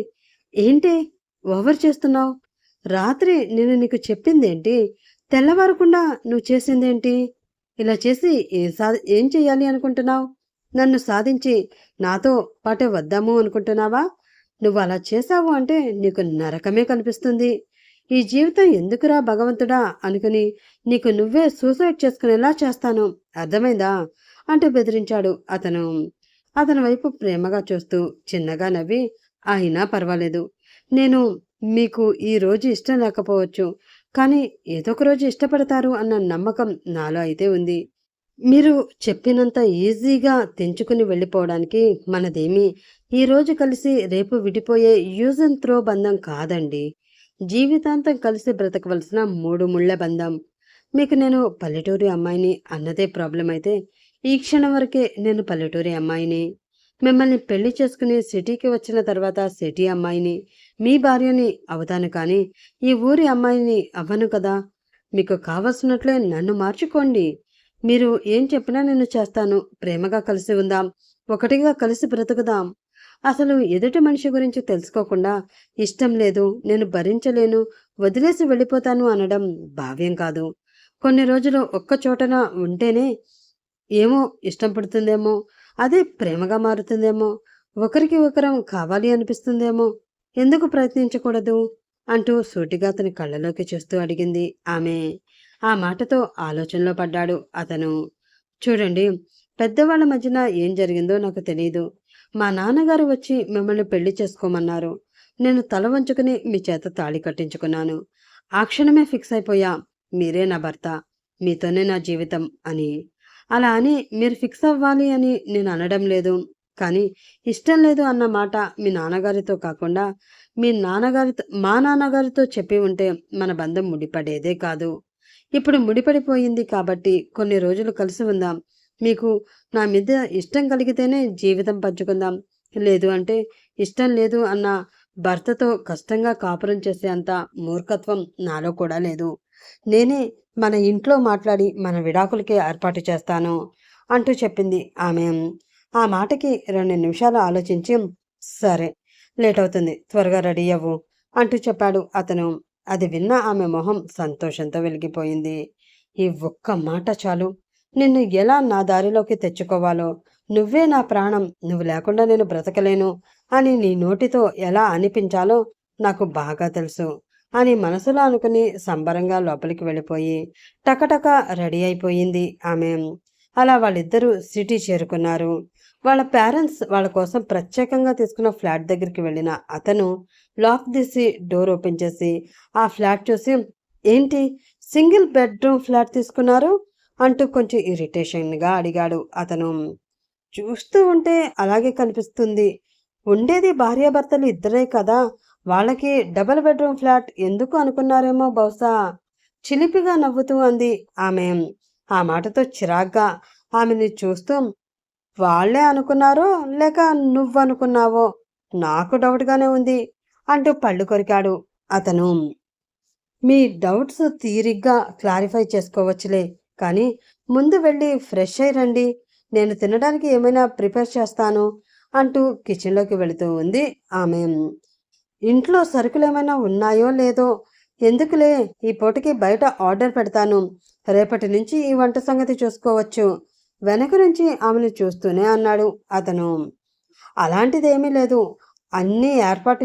ఏంటి ఓవర్ చేస్తున్నావు, రాత్రి నేను నీకు చెప్పిందేంటి, తెల్లవారకుండా నువ్వు చేసిందేంటి, ఇలా చేసి ఏం చెయ్యాలి అనుకుంటున్నావు, నన్ను సాధించి నాతో పాటే వద్దాము అనుకుంటున్నావా, నువ్వు అలా చేశావు అంటే నీకు నరకమే కనిపిస్తుంది, ఈ జీవితం ఎందుకురా భగవంతుడా అనుకుని నీకు నువ్వే సూసైడ్ చేసుకునేలా చేస్తాను, అర్థమైందా అంటూ బెదిరించాడు అతను. అతని వైపు ప్రేమగా చూస్తూ చిన్నగా నవ్వి, అయినా పర్వాలేదు, నేను మీకు ఈ రోజు ఇష్టం లేకపోవచ్చు, కానీ ఏదో ఒక రోజు ఇష్టపడతారు అన్న నమ్మకం నాలో అయితే ఉంది. మీరు చెప్పినంత ఈజీగా తెంచుకుని వెళ్ళిపోవడానికి మనదేమీ ఈరోజు కలిసి రేపు విడిపోయే యూజ్ అండ్ త్రో బంధం కాదండి, జీవితాంతం కలిసి బ్రతకవలసిన 3 ముళ్ళ బంధం. మీకు నేను పల్లెటూరి అమ్మాయిని అన్నదే ప్రాబ్లం అయితే, ఈ క్షణం వరకే నేను పల్లెటూరి అమ్మాయిని. మిమ్మల్ని పెళ్లి చేసుకుని సిటీకి వచ్చిన తర్వాత సిటీ అమ్మాయిని, మీ భార్యని అవుతాను, కానీ ఈ ఊరి అమ్మాయిని అవ్వను కదా. మీకు కావలసినట్లే నన్ను మార్చుకోండి, మీరు ఏం చెప్పినా నేను చేస్తాను, ప్రేమగా కలిసి ఉందాం, ఒకటిగా కలిసి బ్రతుకుదాం. అసలు ఎదుటి మనిషి గురించి తెలుసుకోకుండా ఇష్టం లేదు, నేను భరించలేను, వదిలేసి వెళ్ళిపోతాను అనడం భావ్యం కాదు. కొన్ని రోజులు ఒక్క చోటన ఉంటేనే ఏమో ఇష్టం పడుతుందేమో, అదే ప్రేమగా మారుతుందేమో, ఒకరికి ఒకరం కావాలి అనిపిస్తుందేమో, ఎందుకు ప్రయత్నించకూడదు అంటూ సూటిగా అతని కళ్ళలోకి చూస్తూ అడిగింది ఆమె. ఆ మాటతో ఆలోచనలో పడ్డాడు అతను. చూడండి, పెద్దవాళ్ళ మధ్యన ఏం జరిగిందో నాకు తెలియదు. మా నాన్నగారు వచ్చి మిమ్మల్ని పెళ్లి చేసుకోమన్నారు, నేను తల వంచుకుని మీ చేత తాళి కట్టించుకున్నాను. ఆ క్షణమే ఫిక్స్ అయిపోయా, మీరే నా భర్త, మీతోనే నా జీవితం అని. అలా అని మీరు ఫిక్స్ అవ్వాలి అని నేను అనడం లేదు, కానీ ఇష్టం లేదు అన్న మాట మీ నాన్నగారితో కాకుండా మా నాన్నగారితో చెప్పి ఉంటే మన బంధం ముడిపడేదే కాదు. ఇప్పుడు ముడిపడిపోయింది కాబట్టి కొన్ని రోజులు కలిసి ఉందాం, మీకు నా మీద ఇష్టం కలిగితేనే జీవితం పంచుకుందాం, లేదు అంటే ఇష్టం లేదు అన్న భర్తతో కష్టంగా కాపురం చేసే అంత మూర్ఖత్వం నాలో కూడా లేదు. నేనే మన ఇంట్లో మాట్లాడి మన విడాకులకి ఏర్పాటు చేస్తాను అంటూ చెప్పింది ఆమె. ఆ మాటకి 2 నిమిషాలు ఆలోచించి, సరే, లేట్ అవుతుంది, త్వరగా రెడీ అవ్వు అంటూ చెప్పాడు అతను. అది విన్న ఆమె మొహం సంతోషంతో వెలిగిపోయింది. ఈ ఒక్క మాట చాలు, నిన్ను ఎలా నా దారిలోకి తెచ్చుకోవాలో, నువ్వే నా ప్రాణం, నువ్వు లేకుండా నేను బ్రతకలేను అని నీ నోటితో ఎలా అనిపించాలో నాకు బాగా తెలుసు అని మనసులో అనుకుని సంబరంగా లోపలికి వెళ్ళిపోయి టకటక రెడీ అయిపోయింది ఆమె. అలా వాళ్ళిద్దరూ సిటీ చేరుకున్నారు. వాళ్ళ పేరెంట్స్ వాళ్ళ కోసం ప్రత్యేకంగా తీసుకున్న ఫ్లాట్ దగ్గరికి వెళ్ళిన అతను లాక్ తీసి డోర్ ఓపెన్ చేసి ఆ ఫ్లాట్ చూసి, ఏంటి సింగిల్ బెడ్రూమ్ ఫ్లాట్ తీసుకున్నారు, అంటూ కొంచెం ఇరిటేషన్గా అడిగాడు అతను. చూస్తూ ఉంటే అలాగే కనిపిస్తుంది. ఉండేది భార్యాభర్తలు ఇద్దరే కదా! వాళ్ళకి డబుల్ బెడ్రూమ్ ఫ్లాట్ ఎందుకు అనుకున్నారేమో బహుశా. చిలిపిగా నవ్వుతూ అంది ఆమె. ఆ మాటతో చిరాగ్గా ఆమెని చూస్తూ, వాళ్ళే అనుకున్నారో లేక నువ్వనుకున్నావో నాకు డౌట్‌గానే ఉంది అంటూ పళ్ళు కొరికాడు అతను. మీ డౌట్స్ తీరిగ్గా క్లారిఫై చేసుకోవచ్చులే. కానీ ముందు వెళ్ళి ఫ్రెష్ అయ్యి రండి. నేను తినడానికి ఏమైనా ప్రిపేర్ చేస్తాను అంటూ కిచెన్‌లోకి వెళుతూ ఉంది ఆమె. ఇంట్లో సరుకులేమైనా ఉన్నాయో లేదో, ఎందుకులే ఈ పూటకి బయట ఆర్డర్ పెడతాను. రేపటి నుంచి ఈ వంట సంగతి చూసుకోవచ్చు. వెనక నుంచి ఆమెను చూస్తూనే అన్నాడు అతను. అలాంటిదేమీ లేదు. అన్నీ ఏర్పాటు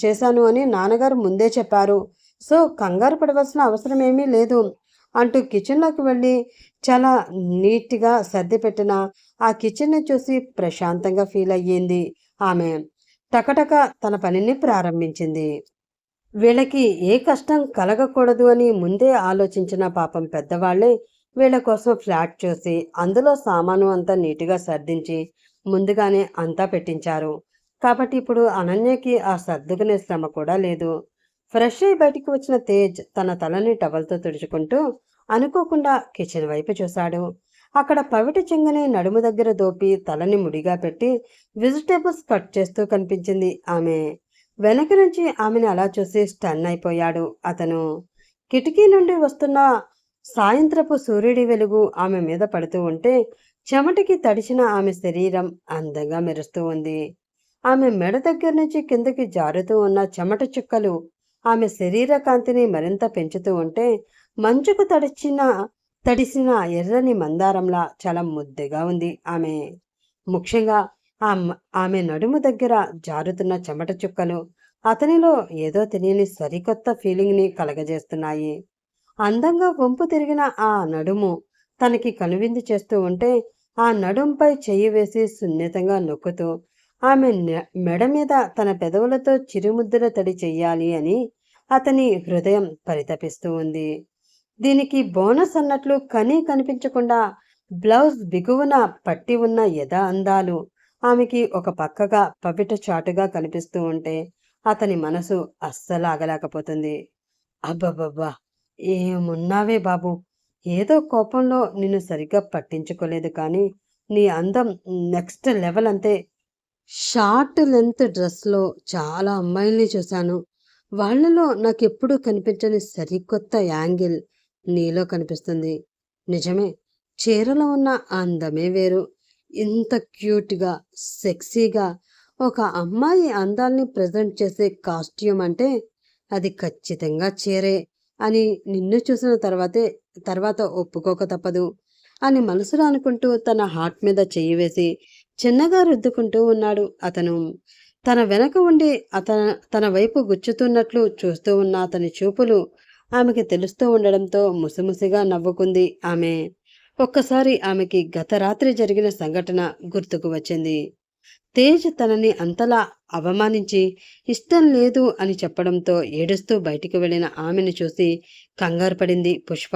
చేశాను అని నాన్నగారు ముందే చెప్పారు. సో, కంగారు పడవలసిన అవసరం ఏమీ లేదు అంటూ కిచెన్‌లోకి వెళ్ళి చాలా నీట్‌గా సర్దిపెట్టిన ఆ కిచెన్‌ని చూసి ప్రశాంతంగా ఫీల్ అయ్యింది ఆమె. టకటక తన పనిని ప్రారంభించింది. వీళ్ళకి ఏ కష్టం కలగకూడదు అని ముందే ఆలోచించిన పాపం పెద్దవాళ్ళే వీళ్ళ కోసం ఫ్లాట్ చూసి అందులో సామాను అంతా నీట్‌గా సర్దించి ముందుగానే అంతా పెట్టించారు. కాబట్టి ఇప్పుడు అనన్యకి ఆ సర్దుకునే శ్రమ కూడా లేదు. ఫ్రెష్ అయ్యి బయటికి వచ్చిన తేజ్ తన తలని టవల్‌తో తుడుచుకుంటూ అనుకోకుండా కిచెన్ వైపు చూశాడు. అక్కడ పవిట చెంగుని నడుము దగ్గర దోపి తలని ముడిగా పెట్టి వెజిటేబుల్స్ కట్ చేస్తూ కనిపించింది ఆమె. వెనక నుంచి ఆమెను అలా చూసి స్టన్ అయిపోయాడు అతను. కిటికీ నుండి వస్తున్న సాయంత్రపు సూర్యుడి వెలుగు ఆమె మీద పడుతూ ఉంటే చెమటికి తడిచిన ఆమె శరీరం అందంగా మెరుస్తూ ఉంది. ఆమె మెడ దగ్గర నుంచి కిందకి జారుతూ ఉన్న చెమట చుక్కలు ఆమె శరీర కాంతిని మరింత పెంచుతూ ఉంటే మంచుకు తడిసిన ఎర్రని మందారంలా చాలా ముద్దగా ఉంది ఆమె. ముఖ్యంగా ఆమె నడుము దగ్గర జారుతున్న చెమట చుక్కలు అతనిలో ఏదో తెలియని సరికొత్త ఫీలింగ్ని కలగజేస్తున్నాయి. అందంగా వంపు తిరిగిన ఆ నడుము తనకి కనువిందు చేస్తూ ఉంటే ఆ నడుంపై చెయ్యి వేసి సున్నితంగా నొక్కుతూ ఆమె మెడ మీద తన పెదవులతో చిరుముద్దుల తడి చెయ్యాలి అని అతని హృదయం పరితపిస్తూ ఉంది. దీనికి బోనస్ అన్నట్లు కనీ కనిపించకుండా బ్లౌజ్ బిగువున పట్టి ఉన్న యథా అందాలు ఆమెకి ఒక పక్కగా పవిట చాటుగా కనిపిస్తూ ఉంటే అతని మనసు అస్సలు ఆగలేకపోతుంది. అబ్బబ్బబ్బా! ఏమున్నావే బాబు! ఏదో కోపంలో నిన్ను సరిగ్గా పట్టించుకోలేదు కానీ నీ అందం నెక్స్ట్ లెవెల్ అంతే. షార్ట్ లెంత్ డ్రెస్‌లో చాలా అమ్మాయిల్ని చూశాను. వాళ్ళలో నాకెప్పుడూ కనిపించని సరికొత్త యాంగిల్ నీలో కనిపిస్తుంది. నిజమే, చీరలో ఉన్న అందమే వేరు. ఇంత క్యూట్‌గా, సెక్సీగా ఒక అమ్మాయి అందాల్ని ప్రెజెంట్ చేసే కాస్ట్యూమ్ అంటే అది ఖచ్చితంగా చీరే అని నిన్ను చూసిన తర్వాత ఒప్పుకోక తప్పదు అని మనసులో అనుకుంటూ తన హార్ట్ మీద చెయ్యి వేసి చిన్నగా రుద్దుకుంటూ ఉన్నాడు అతను. తన వెనక ఉండి తన వైపు గుచ్చుతున్నట్లు చూస్తూ ఉన్న అతని చూపులు ఆమెకి తెలుస్తూ ఉండడంతో ముసిముసిగా నవ్వుకుంది ఆమె. ఒక్కసారి ఆమెకి గత రాత్రి జరిగిన సంఘటన గుర్తుకు వచ్చింది. తేజ్ తనని అంతలా అవమానించి ఇష్టం లేదు అని చెప్పడంతో ఏడుస్తూ బయటికి వెళ్ళిన ఆమెను చూసి కంగారు పడింది పుష్ప.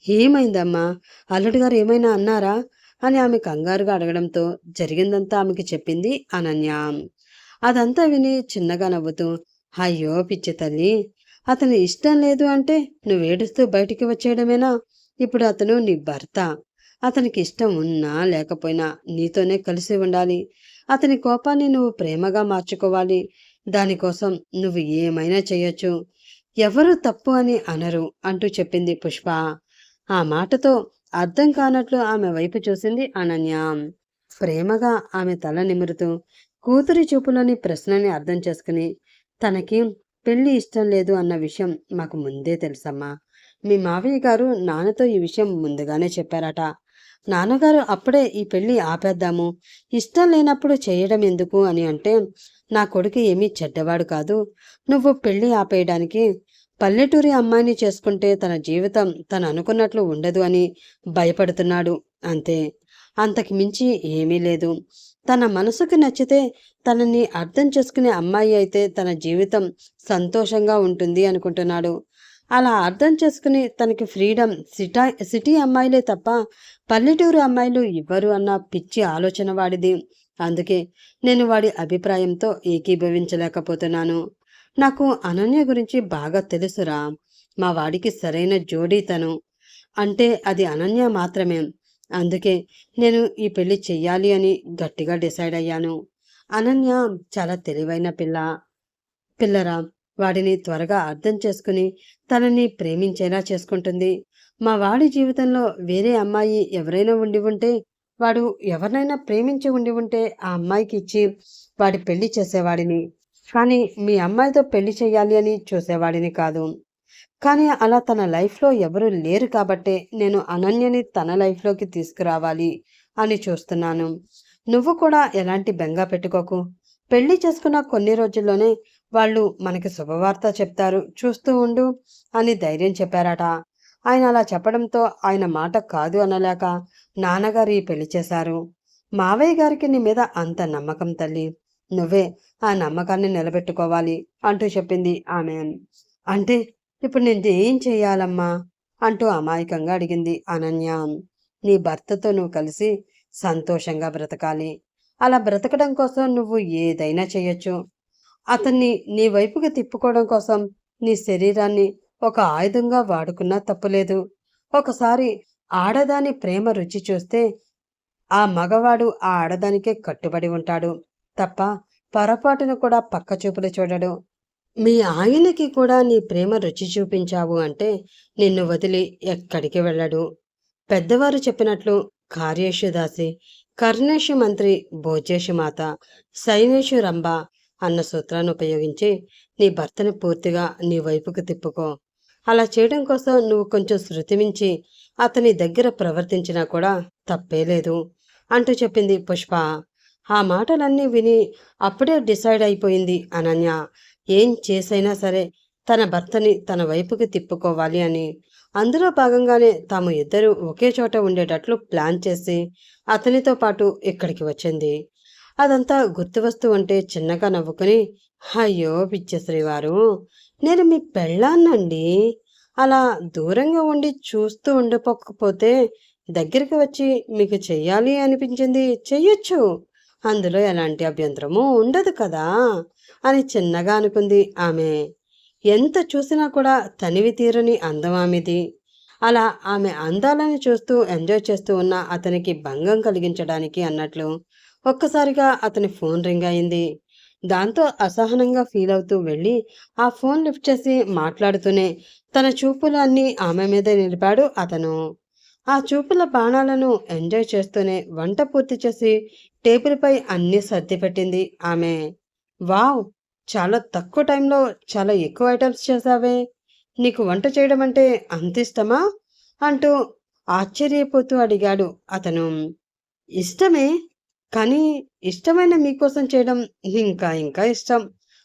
ఏమైందమ్మా? అల్లుడు గారు ఏమైనా అన్నారా అని ఆమె కంగారుగా అడగడంతో జరిగిందంతా ఆమెకి చెప్పింది అనన్య. అదంతా విని చిన్నగా నవ్వుతూ, అయ్యో పిచ్చి తల్లి, అతను ఇష్టం లేదు అంటే నువ్వేడుస్తూ బయటికి వచ్చేయడమేనా? ఇప్పుడు అతను నీ భర్త. అతనికి ఇష్టం ఉన్నా లేకపోయినా నీతోనే కలిసి ఉండాలి. అతని కోపాన్ని నువ్వు ప్రేమగా మార్చుకోవాలి. దానికోసం నువ్వు ఏమైనా చెయ్యొచ్చు. ఎవరు తప్పు అని అనరు అంటూ చెప్పింది పుష్ప. ఆ మాటతో అర్థం కానట్లు ఆమె వైపు చూసింది అనన్య. ప్రేమగా ఆమె తల నిమురుతూ కూతురి చూపులోని ప్రశ్నని అర్థం చేసుకుని, తనకి పెళ్లి ఇష్టం లేదు అన్న విషయం మాకు ముందే తెలుసమ్మా. మీ మావయ్య గారు నాన్నతో ఈ విషయం ముందుగానే చెప్పారట. నాన్నగారు అప్పుడే ఈ పెళ్లి ఆపేద్దాము, ఇష్టం లేనప్పుడు చేయడం ఎందుకు అని అంటే, నా కొడుకు ఏమీ చెడ్డవాడు కాదు, నువ్వు పెళ్లి ఆపేయడానికి పల్లెటూరి అమ్మాయిని చేసుకుంటే తన జీవితం తను అనుకున్నట్లు ఉండదు అని భయపడుతున్నాడు అంతే. అంతకు మించి ఏమీ లేదు. తన మనసుకు నచ్చితే తనని అర్థం చేసుకునే అమ్మాయి అయితే తన జీవితం సంతోషంగా ఉంటుంది అనుకుంటున్నాడు. అలా అర్థం చేసుకుని తనకి ఫ్రీడమ్ సిటీ అమ్మాయిలే తప్ప పల్లెటూరు అమ్మాయిలు ఇవ్వరు అన్న పిచ్చి ఆలోచన వాడిది. అందుకే నేను వాడి అభిప్రాయంతో ఏకీభవించలేకపోతున్నాను. నాకు అనన్య గురించి బాగా తెలుసురా. మా వాడికి సరైన జోడీ తను. అంటే అది అనన్య మాత్రమే. అందుకే నేను ఈ పెళ్లి చెయ్యాలి అని గట్టిగా డిసైడ్ అయ్యాను. అనన్య చాలా తెలివైన పిల్లరా. వాడిని త్వరగా అర్థం చేసుకుని తనని ప్రేమించేలా చేసుకుంటుంది. మా వాడి జీవితంలో వేరే అమ్మాయి ఎవరైనా ఉండి ఉంటే, వాడు ఎవరినైనా ప్రేమించి ఉండి ఉంటే ఆ అమ్మాయికి ఇచ్చి వాడి పెళ్లి చేసేవాడిని. కానీ మీ అమ్మాయితో పెళ్లి చేయాలి అని చూసేవాడిని కాదు. కానీ అలా తన లైఫ్‌లో ఎవరు లేరు కాబట్టే నేను అనన్యని తన లైఫ్‌లోకి తీసుకురావాలి అని చూస్తున్నాను. నువ్వు కూడా ఎలాంటి బెంగ పెట్టుకోకు. పెళ్లి చేసుకున్న కొన్ని రోజుల్లోనే వాళ్ళు మనకి శుభవార్త చెప్తారు. చూస్తూ ఉండు అని ధైర్యం చెప్పారట. ఆయన అలా చెప్పడంతో ఆయన మాట కాదు అనలేక నాన్నగారు ఈ పెళ్లి చేశారు. మావయ్య గారికి నీ మీద అంత నమ్మకం తల్లి. నువ్వే ఆ నమ్మకాన్ని నిలబెట్టుకోవాలి అంటూ చెప్పింది ఆమె. అంటే ఇప్పుడు నేను ఏం చెయ్యాలమ్మా అంటూ అమాయకంగా అడిగింది అనన్య. నీ భర్తతో నువ్వు కలిసి సంతోషంగా బ్రతకాలి. అలా బ్రతకడం కోసం నువ్వు ఏదైనా చెయ్యొచ్చు. అతన్ని నీ వైపుకి తిప్పుకోవడం కోసం నీ శరీరాన్ని ఒక ఆయుధంగా వాడుకున్నా తప్పులేదు. ఒకసారి ఆడదాని ప్రేమ రుచి చూస్తే ఆ మగవాడు ఆ ఆడదానికే కట్టుబడి ఉంటాడు తప్ప పొరపాటున కూడా పక్క చూపులు చూడడు. మీ ఆయనకి కూడా నీ ప్రేమ రుచి చూపించావు అంటే నిన్ను వదిలి ఎక్కడికి వెళ్ళడు. పెద్దవారు చెప్పినట్లు కార్యేషు దాసి కర్ణేషు మంత్రి భోజేషు మాత సైనేషు రంభ అన్న సూత్రాన్ని ఉపయోగించి నీ భర్తని పూర్తిగా నీ వైపుకు తిప్పుకో. అలా చేయడం కోసం నువ్వు కొంచెం శృతి మించి అతని దగ్గర ప్రవర్తించినా కూడా తప్పే లేదు అంటూ చెప్పింది పుష్ప. ఆ మాటలన్నీ విని అప్పుడే డిసైడ్ అయిపోయింది అనన్య. ఏం చేసైనా సరే తన భర్తని తన వైపుకి తిప్పుకోవాలి అని. అందులో భాగంగానే తాము ఇద్దరు ఒకే చోట ఉండేటట్లు ప్లాన్ చేసి అతనితో పాటు ఇక్కడికి వచ్చింది. అదంతా గుర్తు వస్తూ ఉంటే చిన్నగా నవ్వుకుని, అయ్యో పిచ్చేశ్రీవారు, నేను మీ పెళ్ళాన్నండి. అలా దూరంగా ఉండి చూస్తూ ఉండిపోకపోతే దగ్గరికి వచ్చి మీకు చెయ్యాలి అనిపించింది చెయ్యొచ్చు. అందులో ఎలాంటి అభ్యంతరమూ ఉండదు కదా అని చిన్నగా అనుకుంది ఆమె. ఎంత చూసినా కూడా తనివి తీరని అందం ఆమెది. అలా ఆమె అందాలను చూస్తూ ఎంజాయ్ చేస్తూ ఉన్న అతనికి భంగం కలిగించడానికి అన్నట్లు ఒక్కసారిగా అతని ఫోన్ రింగ్ అయింది. దాంతో అసహనంగా ఫీల్ అవుతూ వెళ్ళి ఆ ఫోన్ లిఫ్ట్ చేసి మాట్లాడుతూనే తన చూపులు అన్నీ ఆమె మీద నిలిపాడు అతను. ఆ చూపుల బాణాలను ఎంజాయ్ చేస్తూనే వంట పూర్తి చేసి టేబుల్పై అన్నీ సర్దిపెట్టింది ఆమె. వావ్! చాలా తక్కువ టైంలో చాలా ఎక్కువ ఐటమ్స్ చేశావే. నీకు వంట చేయడం అంటే అంత ఇష్టమా అంటూ ఆశ్చర్యపోతూ అడిగాడు అతను. ఇష్టమే, కానీ ఇష్టమైన మీకోసం చేయడం ఇంకా ఇంకా ఇష్టం.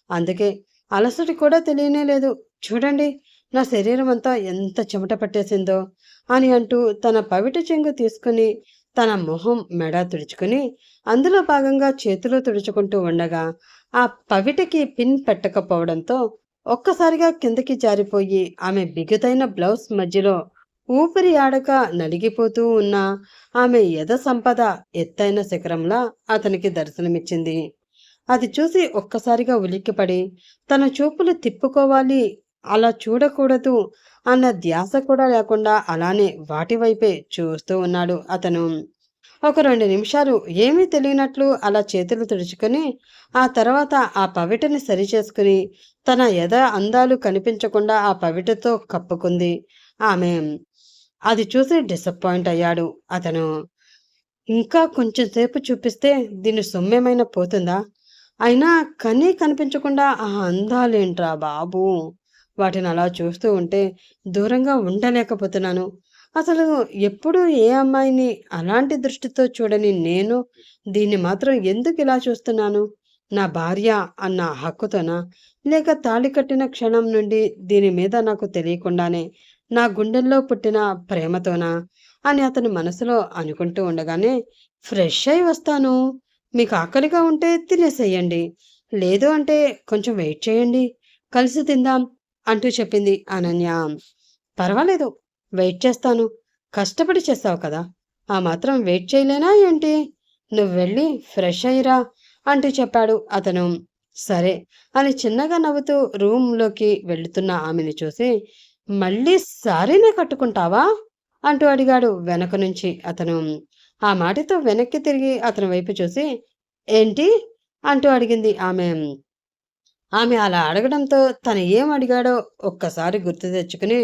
అందుకే అలసట కూడా తెలియనే లేదు. చూడండి, నా శరీరం అంతా ఎంత చెమట పట్టేసిందో అని అంటూ తన పవిట చెంగు తీసుకుని తన మొహం మెడ తుడుచుకుని అందులో భాగంగా చేతిలో తుడుచుకుంటూ ఉండగా ఆ పవిటకి పిన్ పెట్టకపోవడంతో ఒక్కసారిగా కిందకి జారిపోయి ఆమె బిగుతైన బ్లౌజ్ మధ్యలో ఊపిరి ఆడక నలిగిపోతూ ఉన్న ఆమె యథ సంపద ఎత్తైన శిఖరంలా అతనికి దర్శనమిచ్చింది. అది చూసి ఒక్కసారిగా ఉలిక్కిపడి తన చూపులు తిప్పుకోవాలి, అలా చూడకూడదు అన్న ధ్యాస కూడా లేకుండా అలానే వాటి వైపే చూస్తూ ఉన్నాడు అతను. ఒక 2 నిమిషాలు ఏమీ తెలియనట్లు అలా చేతులు తుడుచుకొని ఆ తర్వాత ఆ పవిటని సరిచేసుకుని తన యథ అందాలు కనిపించకుండా ఆ పవిటతో కప్పుకుంది ఆమె. అది చూసి డిసప్పాయింట్ అయ్యాడు అతను. ఇంకా కొంచెం సేపు చూపిస్తే దీని సొమ్మేమైనా పోతుందా? అయినా కనీ కనిపించకుండా ఆ అందాలేంట్రా బాబూ! వాటిని అలా చూస్తూ ఉంటే దూరంగా ఉండలేకపోతున్నాను. అసలు ఎప్పుడూ ఏ అమ్మాయిని అలాంటి దృష్టితో చూడని నేను దీన్ని మాత్రం ఎందుకు ఇలా చూస్తున్నాను? నా భార్య అన్న హక్కుతోనా? లేక తాళి కట్టిన క్షణం నుండి దీని మీద నాకు తెలియకుండానే నా గుండెల్లో పుట్టిన ప్రేమతోనా అని అతని మనసులో అనుకుంటూ ఉండగానే, ఫ్రెష్ అయి వస్తాను. మీకు ఆకలిగా ఉంటే తినేసేయండి. లేదు అంటే కొంచెం వెయిట్ చేయండి. కలిసి తిందాం అంటూ చెప్పింది అనన్య. పర్వాలేదు, వెయిట్ చేస్తాను. కష్టపడి చేస్తావు కదా! ఆ మాత్రం వెయిట్ చేయలేనా ఏంటి? నువ్వు వెళ్ళి ఫ్రెష్ అయ్యిరా అంటూ చెప్పాడు అతను. సరే అని చిన్నగా నవ్వుతూ రూంలోకి వెళ్తున్న ఆమెని చూసి, మళ్ళీ సారీనే కట్టుకుంటావా అంటూ అడిగాడు వెనక నుంచి అతను. ఆ మాటతో వెనక్కి తిరిగి అతని వైపు చూసి, ఏంటి అంటూ అడిగింది ఆమె. ఆమె అలా అడగడంతో తను ఏం అడిగాడో ఒక్కసారి గుర్తు తెచ్చుకుని,